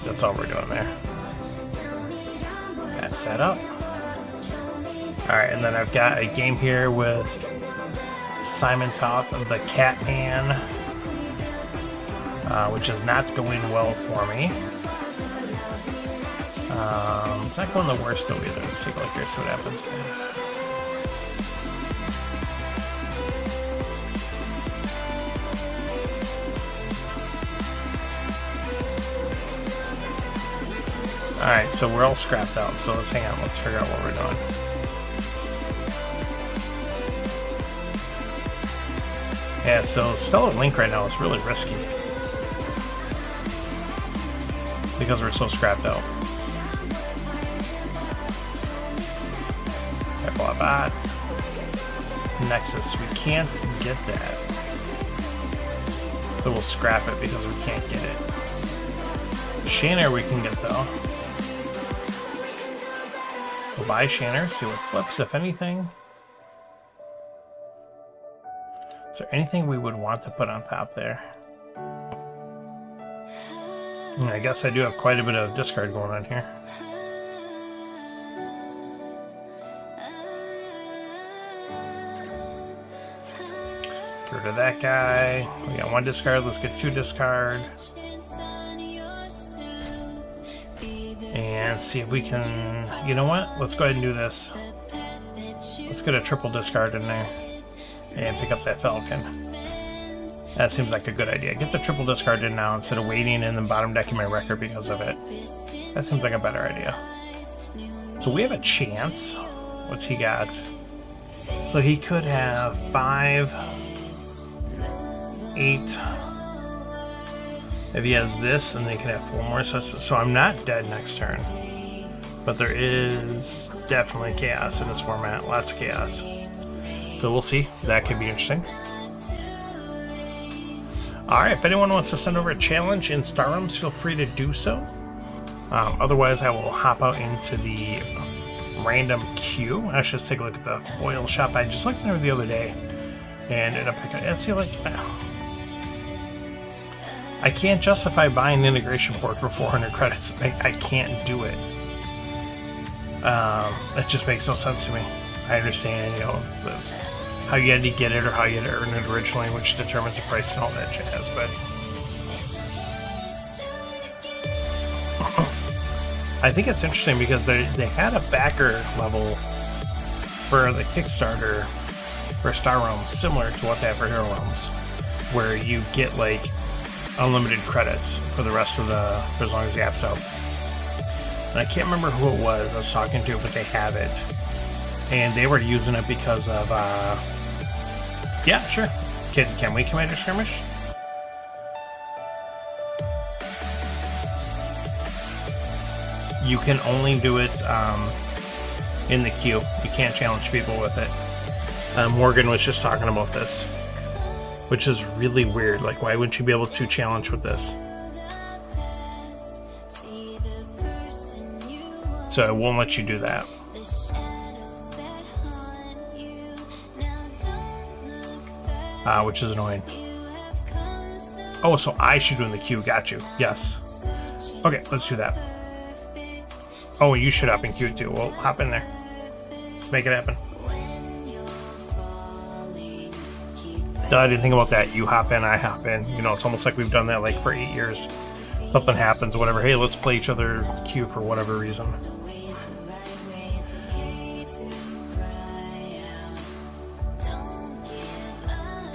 That's all we're doing there. That's that up. Alright, and then I've got a game here with Simon Toth of the Catman, which is not going well for me. It's not going the worst though either. Let's take a look here, see what happens. Alright, so we're all scrapped out, so let's hang on, let's figure out what we're doing. Yeah, so Stellar Link right now is really risky. Because we're so scrapped out. Bot. Nexus, we can't get that. So we'll scrap it because we can't get it. Shanner we can get though. We'll buy Shanner, see what flips, if anything. Is there anything we would want to put on top there? I guess I do have quite a bit of discard going on here. Get rid of that guy. We got one discard, let's get two discard. And see if we can... You know what? Let's go ahead and do this. Let's get a triple discard in there. And pick up that Falcon. That seems like a good idea. Get the triple discard in now instead of waiting in the bottom deck of my record because of it. That seems like a better idea. So we have a chance. What's he got? So he could have 5, 8. If he has this, then they can have 4 more. So I'm not dead next turn. But there is definitely chaos in this format. Lots of chaos. So we'll see. That could be interesting. Alright, if anyone wants to send over a challenge in Star Realms, feel free to do so. Otherwise, I will hop out into the random queue. I should take a look at the oil shop. I just looked there the other day and ended up picking it. See, like, I can't justify buying an integration port for 400 credits. I can't do it. That just makes no sense to me. I understand, you know, how you had to get it or how you had to earn it originally, which determines the price and all that jazz, but I think it's interesting because they had a backer level for the Kickstarter for Star Realms similar to what they have for Hero Realms, where you get like unlimited credits for the rest of for as long as the app's out. And I can't remember who it was I was talking to, but they have it. And they were using it because of, yeah, sure. Can we Commander Skirmish? You can only do it in the queue. You can't challenge people with it. Morgan was just talking about this, which is really weird. Like, why wouldn't you be able to challenge with this? So it won't let you do that. Which is annoying. Oh, so I should do in the queue. Got you. Yes. Okay, let's do that. Oh, you should hop in queue too. Well, hop in there. Make it happen. Duh, I didn't think about that. You hop in, I hop in. You know, it's almost like we've done that like for 8 years. Something happens, whatever. Hey, let's play each other queue for whatever reason.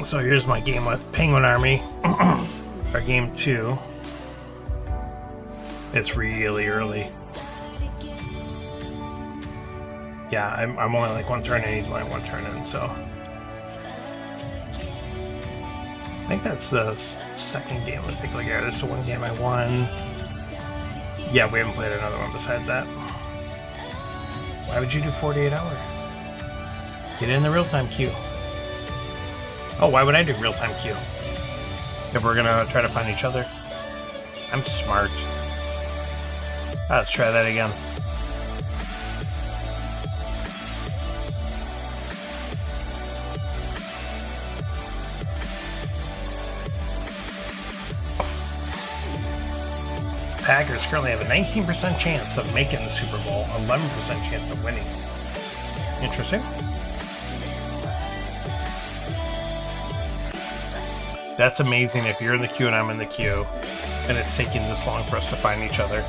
So here's my game with Penguin Army. Our game 2. It's really early. Yeah, I'm only like one turn in, he's only one turn in, so. I think that's the second game with Pickle Gear. This is the one game I won. Yeah, we haven't played another one besides that. Why would you do 48 hour? Get in the real-time queue. Oh, why would I do real-time queue? If we're gonna try to find each other. I'm smart. Let's try that again. Packers currently have a 19% chance of making the Super Bowl, 11% chance of winning. Interesting. That's amazing if you're in the queue and I'm in the queue, and it's taking this long for us to find each other.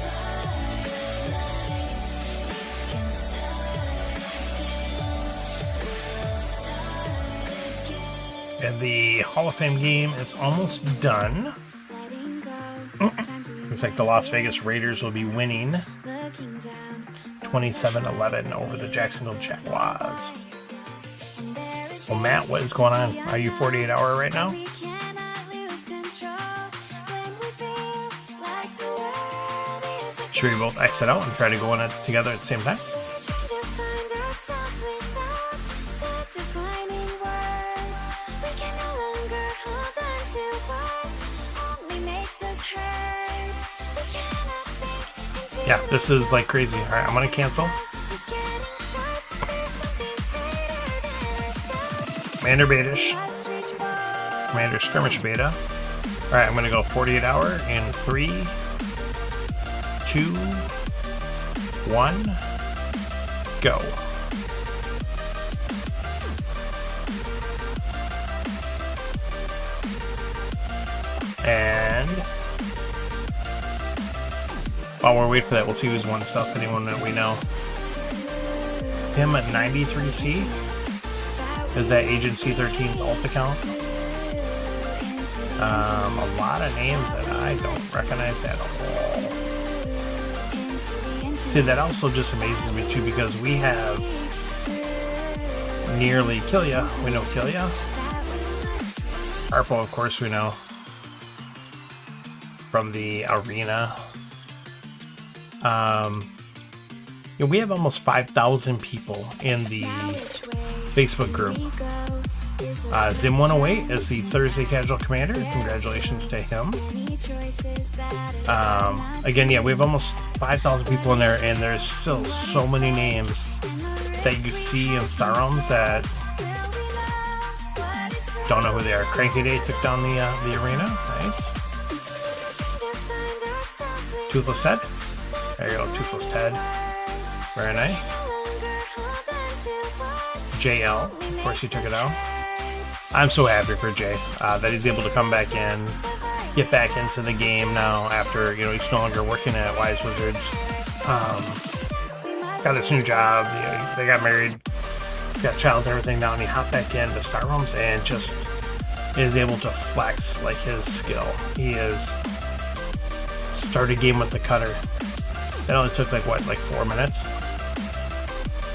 And the Hall of Fame game is almost done. Looks like the Las Vegas Raiders will be winning 27-11 over the Jacksonville Jaguars. Well, Matt, what is going on? Are you 48 hour right now? Should we both exit out and try to go in it together at the same time? Yeah, this is like crazy. All right, I'm gonna cancel. Commander Beta-ish. Commander Skirmish Beta. All right, I'm gonna go 48 hour in 3, 2, 1, go. And while we're waiting for that, we'll see who's won stuff. Anyone that we know. Him at 93C. Is that Agent C13's alt account? A lot of names that I don't recognize at all. See, that also just amazes me too, because we have nearly Killia. We know Killia. Harpo, of course, we know from the arena. We have almost 5,000 people in the Facebook group. Zim108 is the Thursday Casual Commander. Congratulations to him. Again, yeah, we have almost 5,000 people in there, and there's still so many names that you see in Star Realms that don't know who they are. Cranky Day took down the arena. Nice. Toothless Ted. There you go, Toothless Ted. Very nice. JL, of course he took it out. I'm so happy for Jay that he's able to come back in, get back into the game now after, he's no longer working at Wise Wizards. Got this new job, they got married, he's got child and everything now, and he hopped back into Star Realms and just is able to flex like his skill. He is started game with the cutter. That only took like 4 minutes.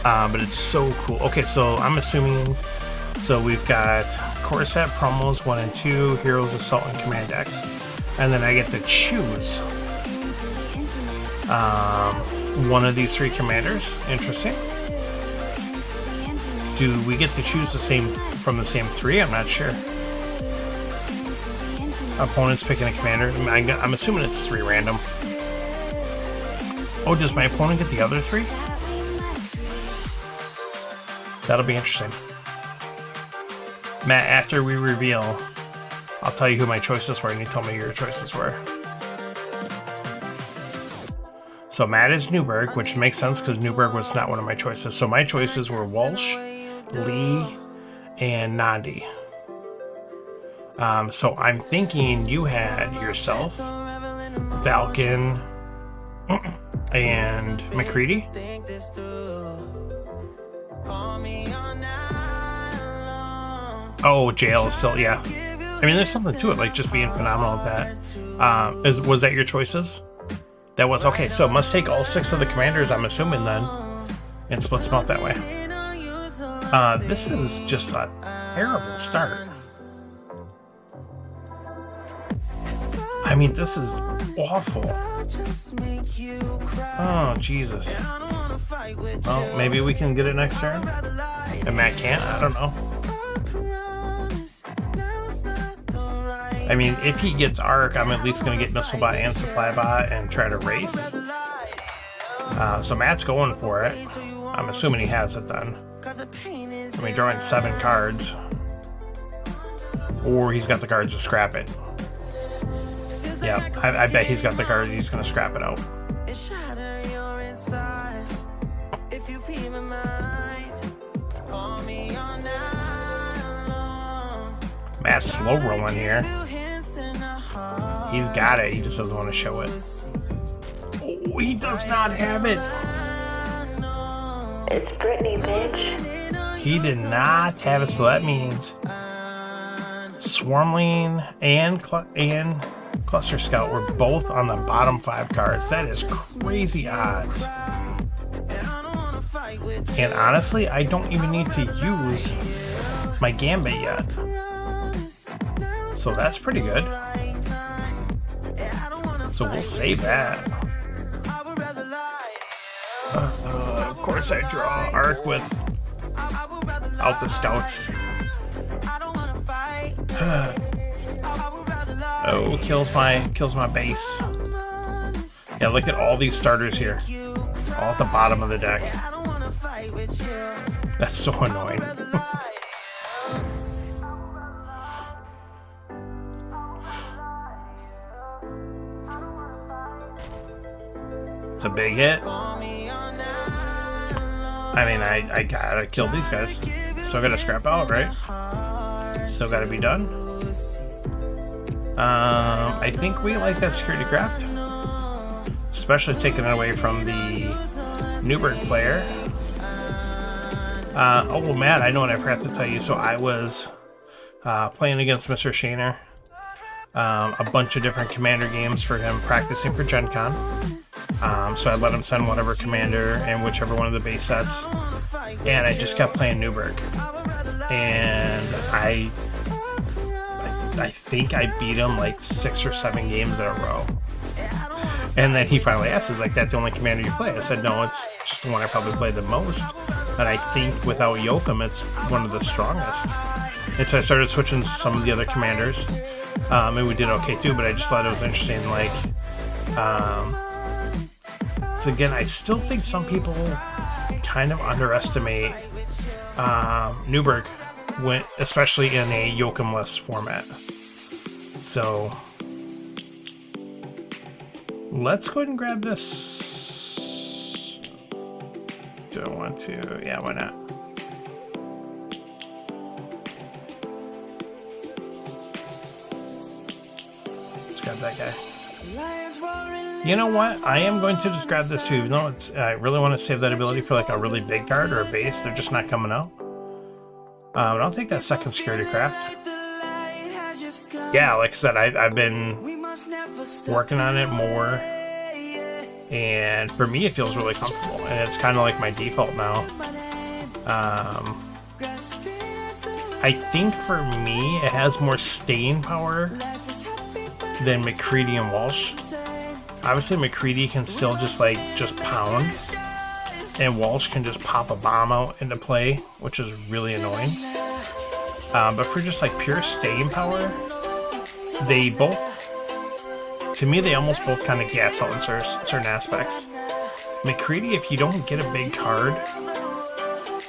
But it's so cool. Okay, so I'm assuming, so we've got core set promos 1 and 2, Heroes, Assault, and Command Decks, and then I get to choose one of these 3 commanders. Interesting. Do we get to choose from the same 3? I'm not sure. Opponent's picking a commander. I'm assuming it's 3 random. Oh, does my opponent get the other 3? That'll be interesting. Matt, after we reveal, I'll tell you who my choices were, and you tell me your choices were. So Matt is Newberg, which makes sense because Newberg was not one of my choices. So my choices were Walsh, Lee, and Nandi. So I'm thinking you had yourself, Falcon, and McCready. Oh, JL is still, yeah. I mean, there's something to it, like just being phenomenal at that. Was that your choices? That was, okay, so it must take all 6 of the commanders, I'm assuming then, and split them out that way. This is just a terrible start. I mean, this is awful. Oh, Jesus. Well, maybe we can get it next turn. And Matt can't? I don't know. I mean, if he gets Arc, I'm at least going to get Missile Bot and Supply Bot and try to race. So Matt's going for it. I'm assuming he has it then. I mean, drawing 7 cards. Or he's got the cards to scrap it. Yeah, I bet he's got the card. He's going to scrap it out. Matt's slow rolling here. He's got it. He just doesn't want to show it. Oh, he does not have it. It's Brittany, bitch. He did not have it, so that means Swarmling and Cluster Scout were both on the bottom 5 cards. That is crazy odds. And honestly, I don't even need to use my Gambit yet. So that's pretty good. So we'll save that. Of course I draw Arc with out the Scouts. Oh, kills my base. Yeah, look at all these starters here. All at the bottom of the deck. That's so annoying. It's a big hit. I mean, I gotta kill these guys. Still gotta scrap out, right? Still gotta be done. I think we like that security craft. Especially taking it away from the Newberg player. Oh, well, Matt, I know what I forgot to tell you. So I was playing against Mr. Shaner. A bunch of different commander games for him practicing for Gen Con. So I let him send whatever commander and whichever one of the base sets. And I just kept playing Newberg. And I think I beat him like 6 or 7 games in a row. And then he finally asked, is like, that's the only commander you play? I said, no, it's just the one I probably play the most. But I think without Yoakum, it's one of the strongest. And so I started switching to some of the other commanders. And we did okay too, but I just thought it was interesting. Like, so again, I still think some people kind of underestimate Newberg, especially in a Yoakum-less format. So let's go ahead and grab this. Do I want to? Yeah, why not? Let's grab that guy. You know what? I am going to just grab this too, even though I really want to save that ability for like a really big card or a base. They're just not coming out. I'll take that second security craft. Yeah, like I said, I've been working on it more, and for me it feels really comfortable, and it's kind of like my default now. I think for me it has more staying power than McCready and Walsh. Obviously McCready can still just pound, and Walsh can just pop a bomb out into play, which is really annoying. But for just like pure staying power, they both, to me, they almost both kind of gas out in certain aspects. McCready, if you don't get a big card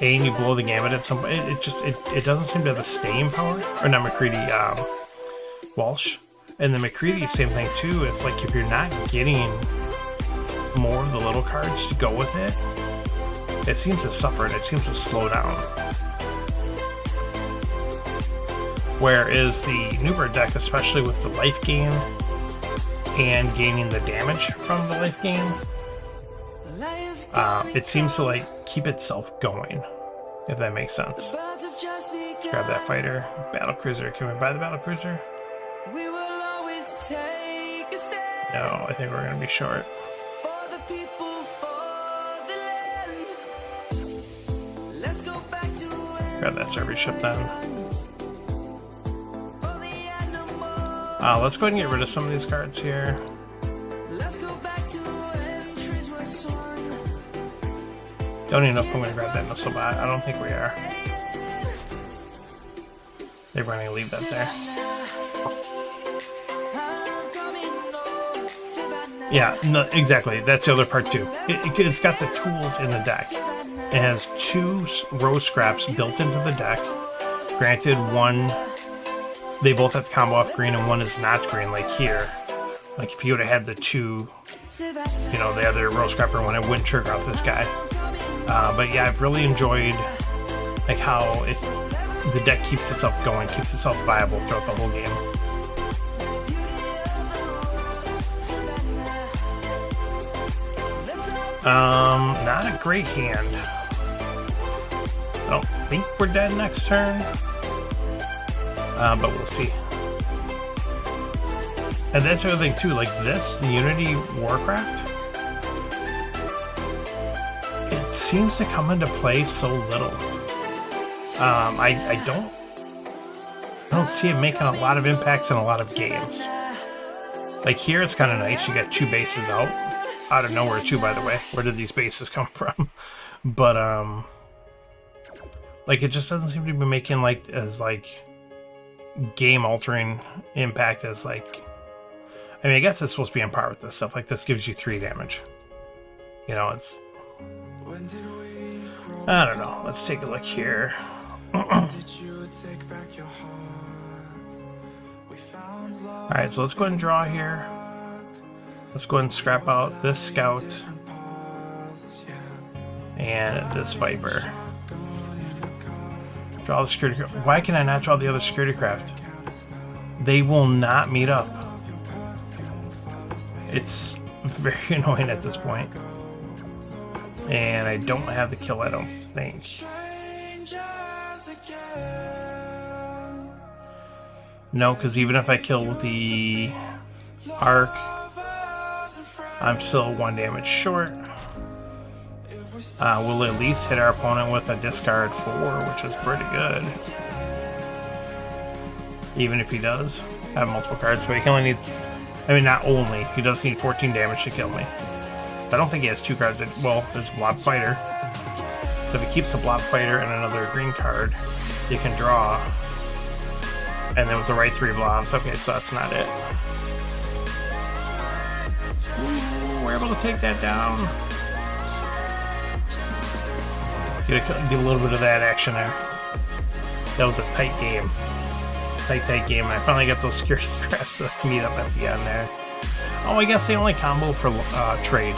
and you blow the gambit at some point, it doesn't seem to have the staying power. Or not McCready, Walsh. And the McCready, same thing too. If you're not getting more of the little cards to go with it, it seems to suffer and it seems to slow down. Whereas the Newberg deck, especially with the life gain and gaining the damage from the life gain, it seems to like keep itself going, if that makes sense. Let's grab that fighter. Battlecruiser. Can we buy the battlecruiser? No, I think we're gonna be short. Grab that service ship then. Let's go ahead and get rid of some of these cards here. Don't even know if I'm going to grab that missile bot. I don't think we are. They're going to leave that there. Yeah, no, exactly. That's the other part too. It's got the tools in the deck. It has 2 row scraps built into the deck. Granted, one, they both have to combo off green and one is not green, like here. Like if you would have had the two, you know, the other row scrapper one, it wouldn't trigger off this guy. But yeah, I've really enjoyed like how the deck keeps itself going, keeps itself viable throughout the whole game. Not a great hand. I don't think we're dead next turn. But we'll see. And that's the other thing too, like this, the Unity Warcraft, it seems to come into play so little. I don't see it making a lot of impacts in a lot of games. Like here, it's kind of nice. You got two bases out of nowhere too. By the way, where did these bases come from? But like it just doesn't seem to be making like as like game altering impact as like. I mean, I guess it's supposed to be on par with this stuff. Like this gives you 3 damage. You know, it's. I don't know. Let's take a look here. Alright, so let's go ahead and draw here. Let's go ahead and scrap out this scout and this viper. Draw the security craft. Why can I not draw the other security craft? They will not meet up. It's very annoying at this point. And I don't have the kill, I don't think. No, because even if I kill the arc, I'm still 1 damage short. We'll at least hit our opponent with a discard 4, which is pretty good. Even if he does have multiple cards, but he can only need... I mean, not only. He does need 14 damage to kill me. I don't think he has 2 cards. Well, there's Blob Fighter. So if he keeps a Blob Fighter and another green card, you can draw. And then with the right 3 blobs. Okay, so that's not it. Ooh, we're able to take that down. Get a little bit of that action there. That was a tight game. Tight game. I finally got those security crafts to meet up at the end there. Oh, I guess they only combo for trade.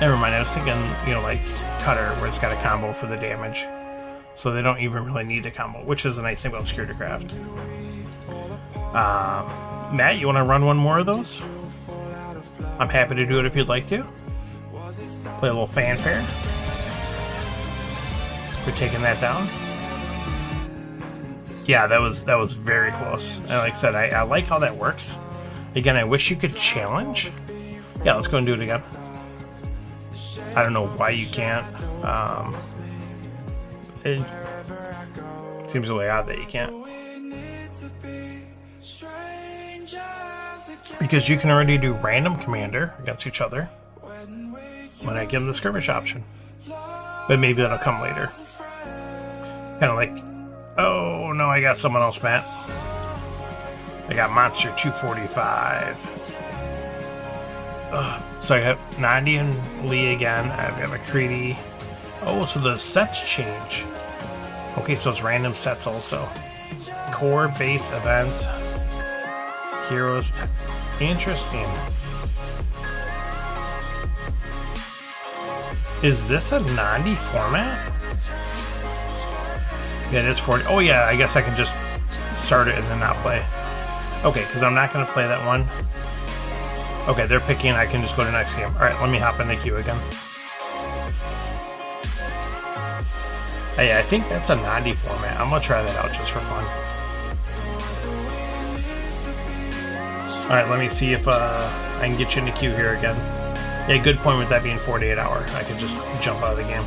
Never mind, I was thinking, you know, like Cutter, where it's got a combo for the damage. So they don't even really need a combo, which is a nice thing about security craft. Matt, you want to run one more of those? I'm happy to do it if you'd like to. Play a little fanfare. We're taking that down. Yeah, that was very close. And like I said, I like how that works. Again, I wish you could challenge. Yeah, let's go and do it again. I don't know why you can't. It seems really odd that you can't. Because you can already do random commander against each other when I give them the skirmish option. But maybe that'll come later. Kind of like, oh no, I got someone else, Matt. I got Monster 245. So I have Nandi and Lee again. I have McCready. Oh, so the sets change. Okay, so it's random sets also. Core, base, event, heroes. Interesting. Is this a Nandi format? Yeah, it is 40. Oh yeah, I guess I can just start it and then not play. Okay, because I'm not going to play that one. Okay, they're picking. I can just go to next game. Alright, let me hop in the queue again. Hey, I think that's a Nandi format. I'm going to try that out just for fun. Alright, let me see if I can get you in the queue here again. Yeah, good point with that being 48 hour. I could just jump out of the game.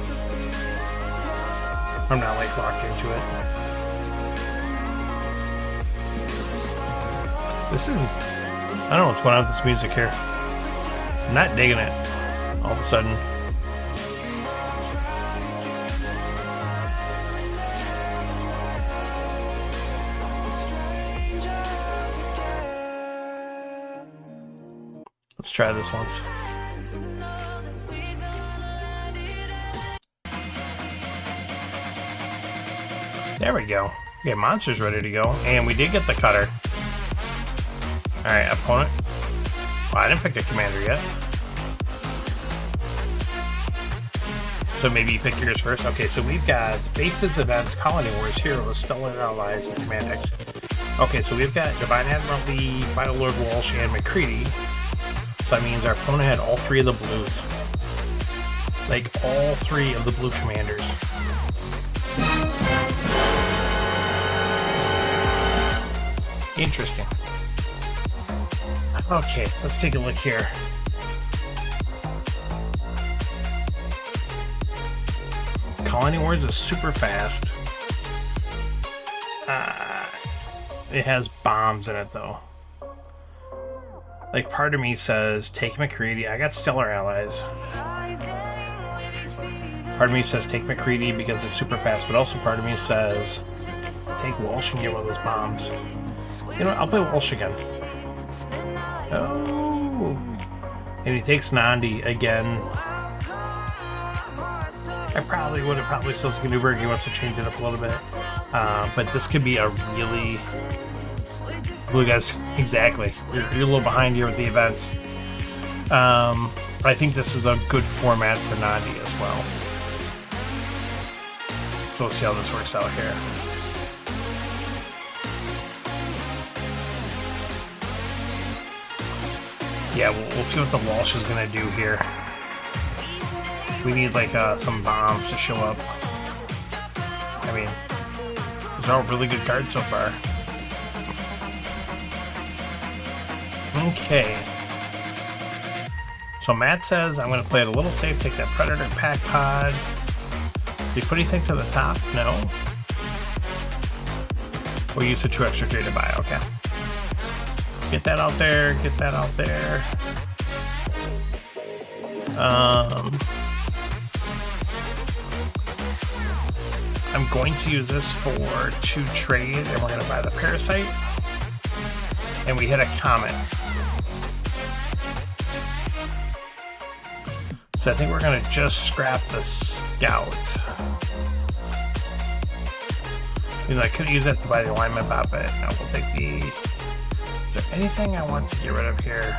I'm not like locked into it. This is... I don't know what's going on with this music here. I'm not digging it all of a sudden. Let's try this once. There we go. Okay, monster's ready to go. And we did get the cutter. Alright, opponent Well, I didn't pick a commander yet. So maybe you pick yours first. Okay, so we've got bases, events, colony wars, heroes, stellar allies, and command decks. Okay, so we've got Divine Admiral Lee, Vital Lord Walsh, and McCready. So that means our opponent had all three of the blues. Like, all three of the blue commanders. Interesting. Okay, let's take a look here. Colony Wars is super fast. It has bombs in it, though. Like, part of me says, take McCready. I got Stellar Allies. Part of me says, take McCready because it's super fast, but also part of me says, take Walsh and get one of those bombs. You know what? I'll play Walsh again. Oh. And he takes Nandi again. I probably would have still taken Newberg. He wants to change it up a little bit. But this could be a really... Blue guys, exactly. You're a little behind here with the events. I think this is a good format for Nandi as well. So we'll see how this works out here. Yeah, we'll see what the Walsh is going to do here. We need like some bombs to show up. I mean, these are all really good cards so far. Okay. So Matt says I'm going to play it a little safe, take that Predator Pack Pod. Did you put anything to the top? No. We'll use the 2 extra 3 to buy, okay. Get that out there, get that out there. I'm going to use this for 2 trade, and we're going to buy the Parasite. And we hit a Comet. So I think we're going to just scrap the Scout. You know, I could use that to buy the alignment bot, but no, we'll take the... Is there anything I want to get rid of here?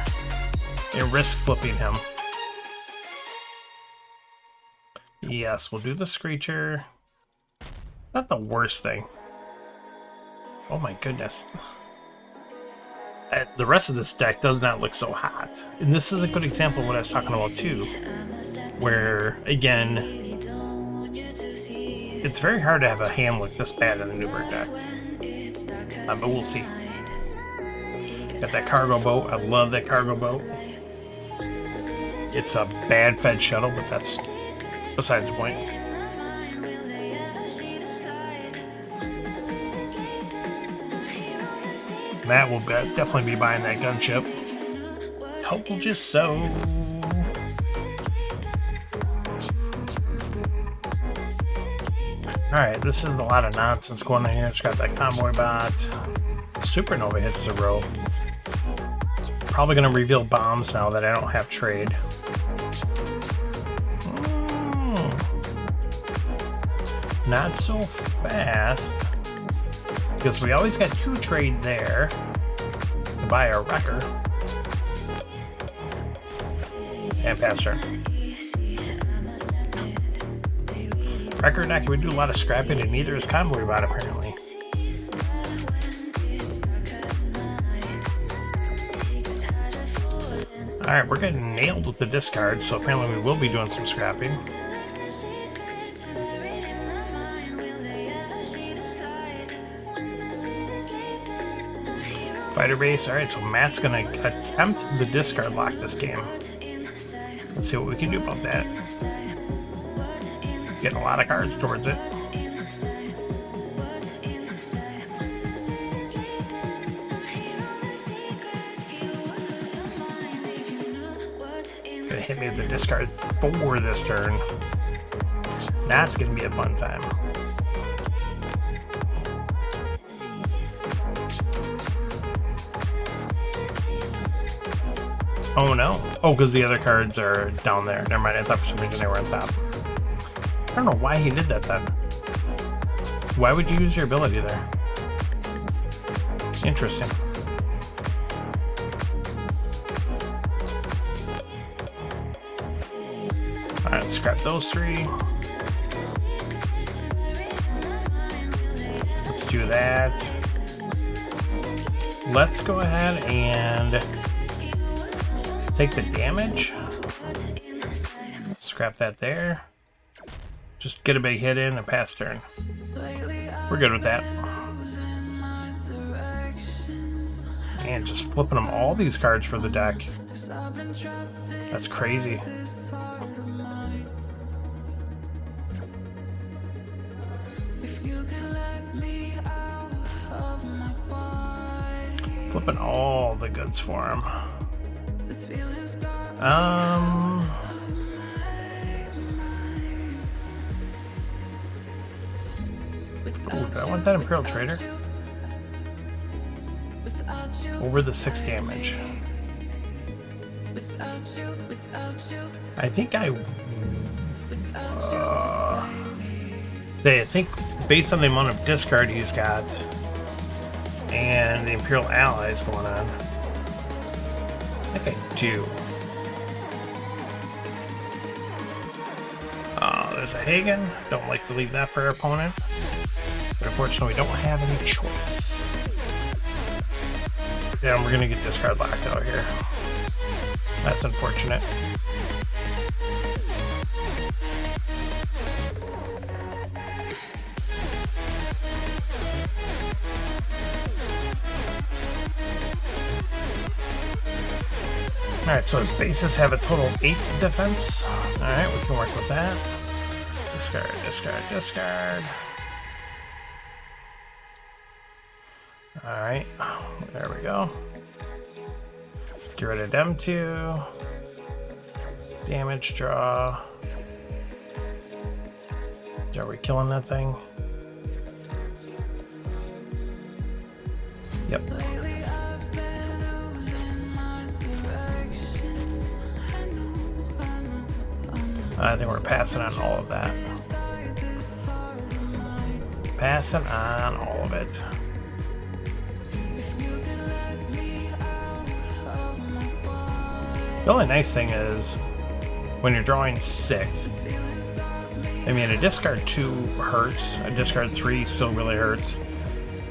You risk flipping him. Yes, we'll do the Screecher. Not the worst thing. Oh my goodness. The rest of this deck does not look so hot. And this is a good example of what I was talking about too. Where, again, it's very hard to have a hand look this bad in the Newberg deck. But we'll see. Got that cargo boat. I love that cargo boat. It's a bad fed shuttle, but that's besides the point. Matt will definitely be buying that gunship. Told you so. Alright, this is a lot of nonsense going on here. It's got that convoy bot. Supernova hits the row. Probably going to reveal bombs now that I don't have trade. Not so fast. Because we always got 2 trade there to buy our Wrecker. And pass turn. Wrecker deck, we do a lot of scrapping, and neither is Convoy Bot apparently. Alright, we're getting nailed with the discard, so apparently we will be doing some scrapping. Fighter base. Alright, so Matt's gonna attempt the discard lock this game. Let's see what we can do about that. Getting a lot of cards towards it. Gonna hit me with the discard 4 this turn. That's gonna be a fun time. Oh no. Oh, because the other cards are down there. Never mind, I thought for some reason they were on top. I don't know why he did that then. Why would you use your ability there? Interesting. Alright, scrap those 3. Let's do that. Let's go ahead and take the damage. Scrap that there. Just get a big hit in and pass turn. We're good with that. And just flipping them all these cards for the deck. That's crazy. Flipping all the goods for him. Ooh, do I want that Imperial Trader? Over the 6 damage. I think I think based on the amount of discard he's got and the Imperial Allies going on, I think I do. There's a Hagen. Don't like to leave that for our opponent, but unfortunately we don't have any choice. Yeah, we're gonna get discard locked out here. That's unfortunate. Alright, so his bases have a total of 8 defense. Alright, we can work with that. Discard, discard, discard. Alright, there we go. Get rid of them 2. Damage draw. Are we killing that thing? Yep. I think we're passing on all of that. Passing on all of it. The only nice thing is when you're drawing 6, I mean, a discard 2 hurts, a discard 3 still really hurts,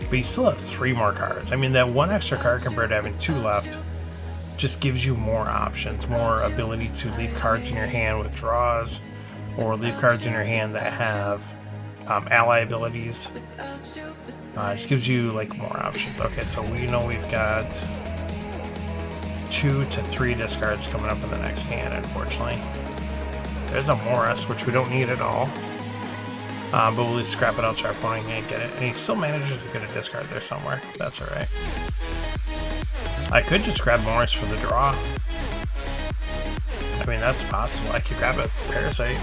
but you still have 3 more cards. I mean, that 1 extra card compared to having 2 left just gives you more options, more ability to leave cards in your hand with draws, or leave cards in your hand that have ally abilities. It just gives you like more options. Okay, so we know we've got 2 to 3 discards coming up in the next hand, unfortunately. There's a Morris, which we don't need at all. But we'll just scrap it out so our opponent can't get it. And he still manages to get a discard there somewhere. That's alright. I could just grab Morris for the draw. I mean, that's possible. I could grab a Parasite.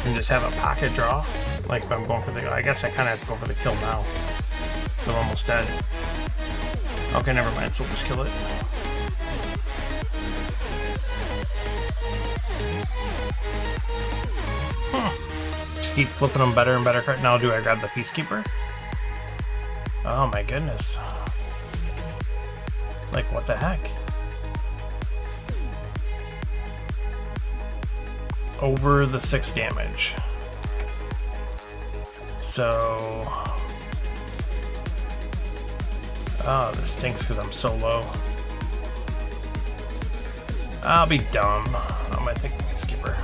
And just have a pocket draw. Like if I'm going for the... I guess I kind of have to go for the kill now. They're almost dead. Okay, never mind. So we'll just kill it. Just keep flipping them better and better. Now do I grab the Peacekeeper? Oh my goodness. Like, what the heck? Over the 6 damage. So... Oh, this stinks because I'm so low. I'll be dumb. I might take the Peacekeeper.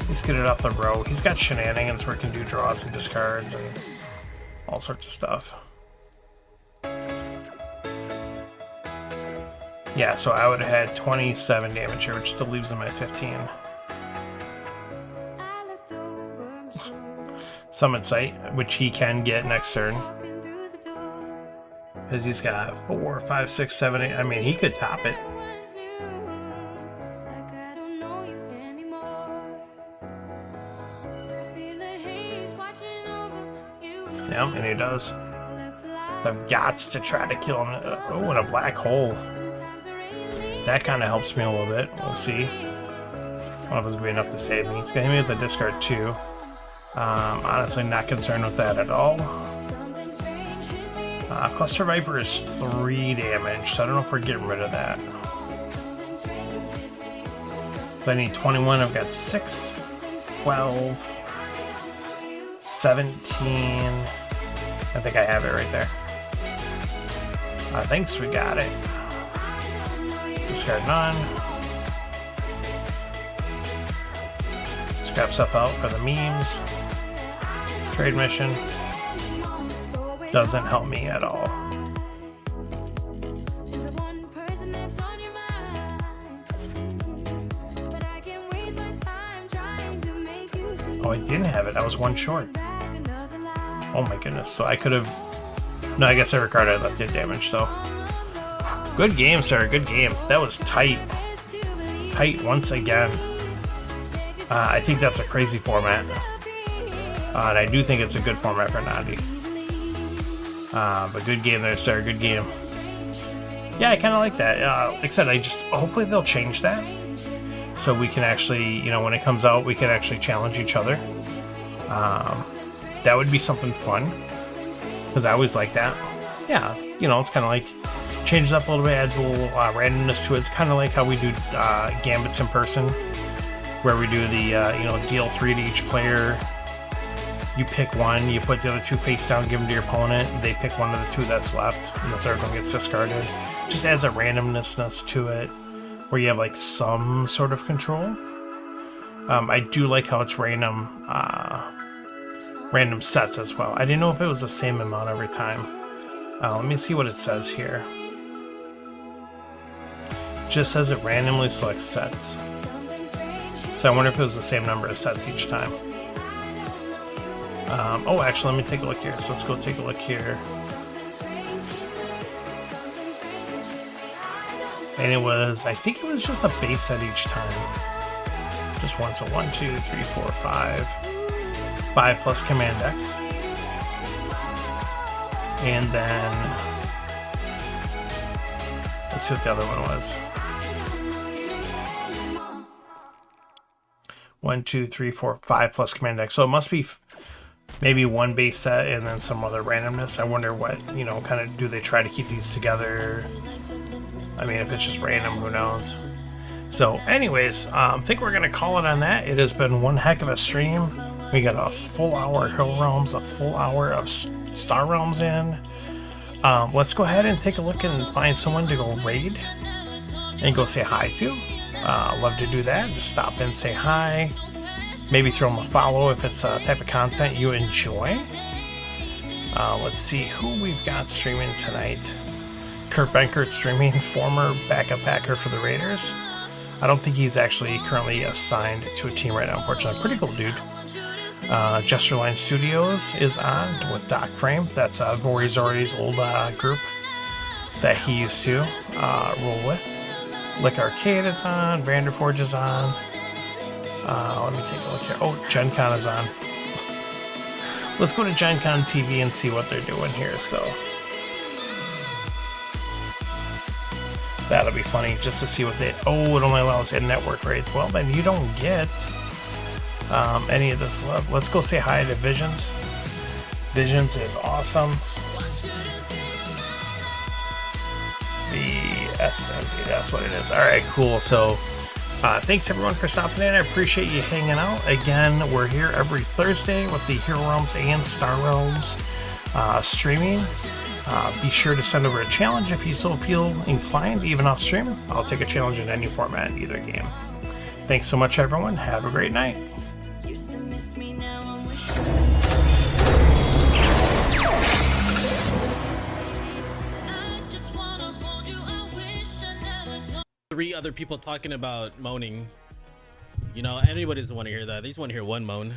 Let's get it off the row. He's got shenanigans where he can do draws and discards and all sorts of stuff. Yeah, so I would have had 27 damage here, which still leaves him at 15. Summon Sight, which he can get next turn. Because he's got 4, 5, 6, 7, 8. I mean, he could top it. Yeah, and he does. I've gots to try to kill him. Oh, and a black hole. That kind of helps me a little bit. We'll see. I don't know if it's going to be enough to save me. It's going to hit me with the discard 2. Honestly, not concerned with that at all. Cluster Viper is 3 damage, so I don't know if we're getting rid of that. So I need 21. I've got 6, 12, 17. I think I have it right there. Thanks, we got it. Discard none. Scrap stuff out for the memes. Trade mission. Doesn't help me at all. Oh, I didn't have it. I was 1 short. Oh my goodness. So I could have... No, I guess every card I left did damage, so... Good game, sir. Good game. That was tight. Tight once again. I think that's a crazy format. And I do think it's a good format for Nandi. But good game there, sir. Good game. Yeah, I kind of like that. Like I said, hopefully they'll change that. So we can actually, you know, when it comes out, we can actually challenge each other. That would be something fun. Because I always like that. Yeah, you know, it's kind of like change it up a little bit, adds a little randomness to it. It's kind of like how we do Gambits in person, where we do the, you know, deal 3 to each player. You pick one, you put the other 2 face down, give them to your opponent. They pick one of the 2 that's left, and the third one gets discarded. Just adds a randomness to it, where you have like some sort of control. I do like how it's random sets as well. I didn't know if it was the same amount every time. Let me see what it says here. It just says it randomly selects sets. So I wonder if it was the same number of sets each time. Oh, actually, let me take a look here. So let's go take a look here. And it was, I think it was just a base set each time. Just one. So 1, 2, 3, 4, 5. 5 plus Command X. And then, let's see what the other one was. 1, 2, 3, 4, 5 plus Command X. So it must be maybe one base set and then some other randomness. I wonder what, you know, kind of do they try to keep these together? I mean, if it's just random, who knows? So anyways, I think we're going to call it on that. It has been one heck of a stream. We got a full hour of Hill Realms, a full hour of Star Realms in. Let's go ahead and take a look and find someone to go raid and go say hi to. Love to do that. Just stop in, say hi. Maybe throw them a follow if it's a type of content you enjoy. Let's see who we've got streaming tonight. Kurt Benkert streaming, former backup packer for the Raiders. I don't think he's actually currently assigned to a team right now, unfortunately. Pretty cool dude. Jesterline Studios is on with Doc Frame. That's Vorizori's old group that he used to roll with. Lick Arcade is on. Vanderforge is on. Let me take a look here. Oh, Gen Con is on. Let's go to Gen Con TV and see what they're doing here. So that'll be funny just to see what they... Oh, it only allows in-network rates. Well, then you don't get any of this love. Let's go say hi to Visions. Visions is awesome. The SNT, that's what it is. Alright, cool. So thanks everyone for stopping in. I appreciate you hanging out. Again, we're here every Thursday with the Hero Realms and Star Realms streaming. Be sure to send over a challenge if you so feel inclined, even off stream. I'll take a challenge in any format, either game. Thanks so much, everyone. Have a great night. Used to miss me, now I'm wishing. 3 other people talking about moaning. You know, anybody doesn't want to hear that. They just want to hear one moan.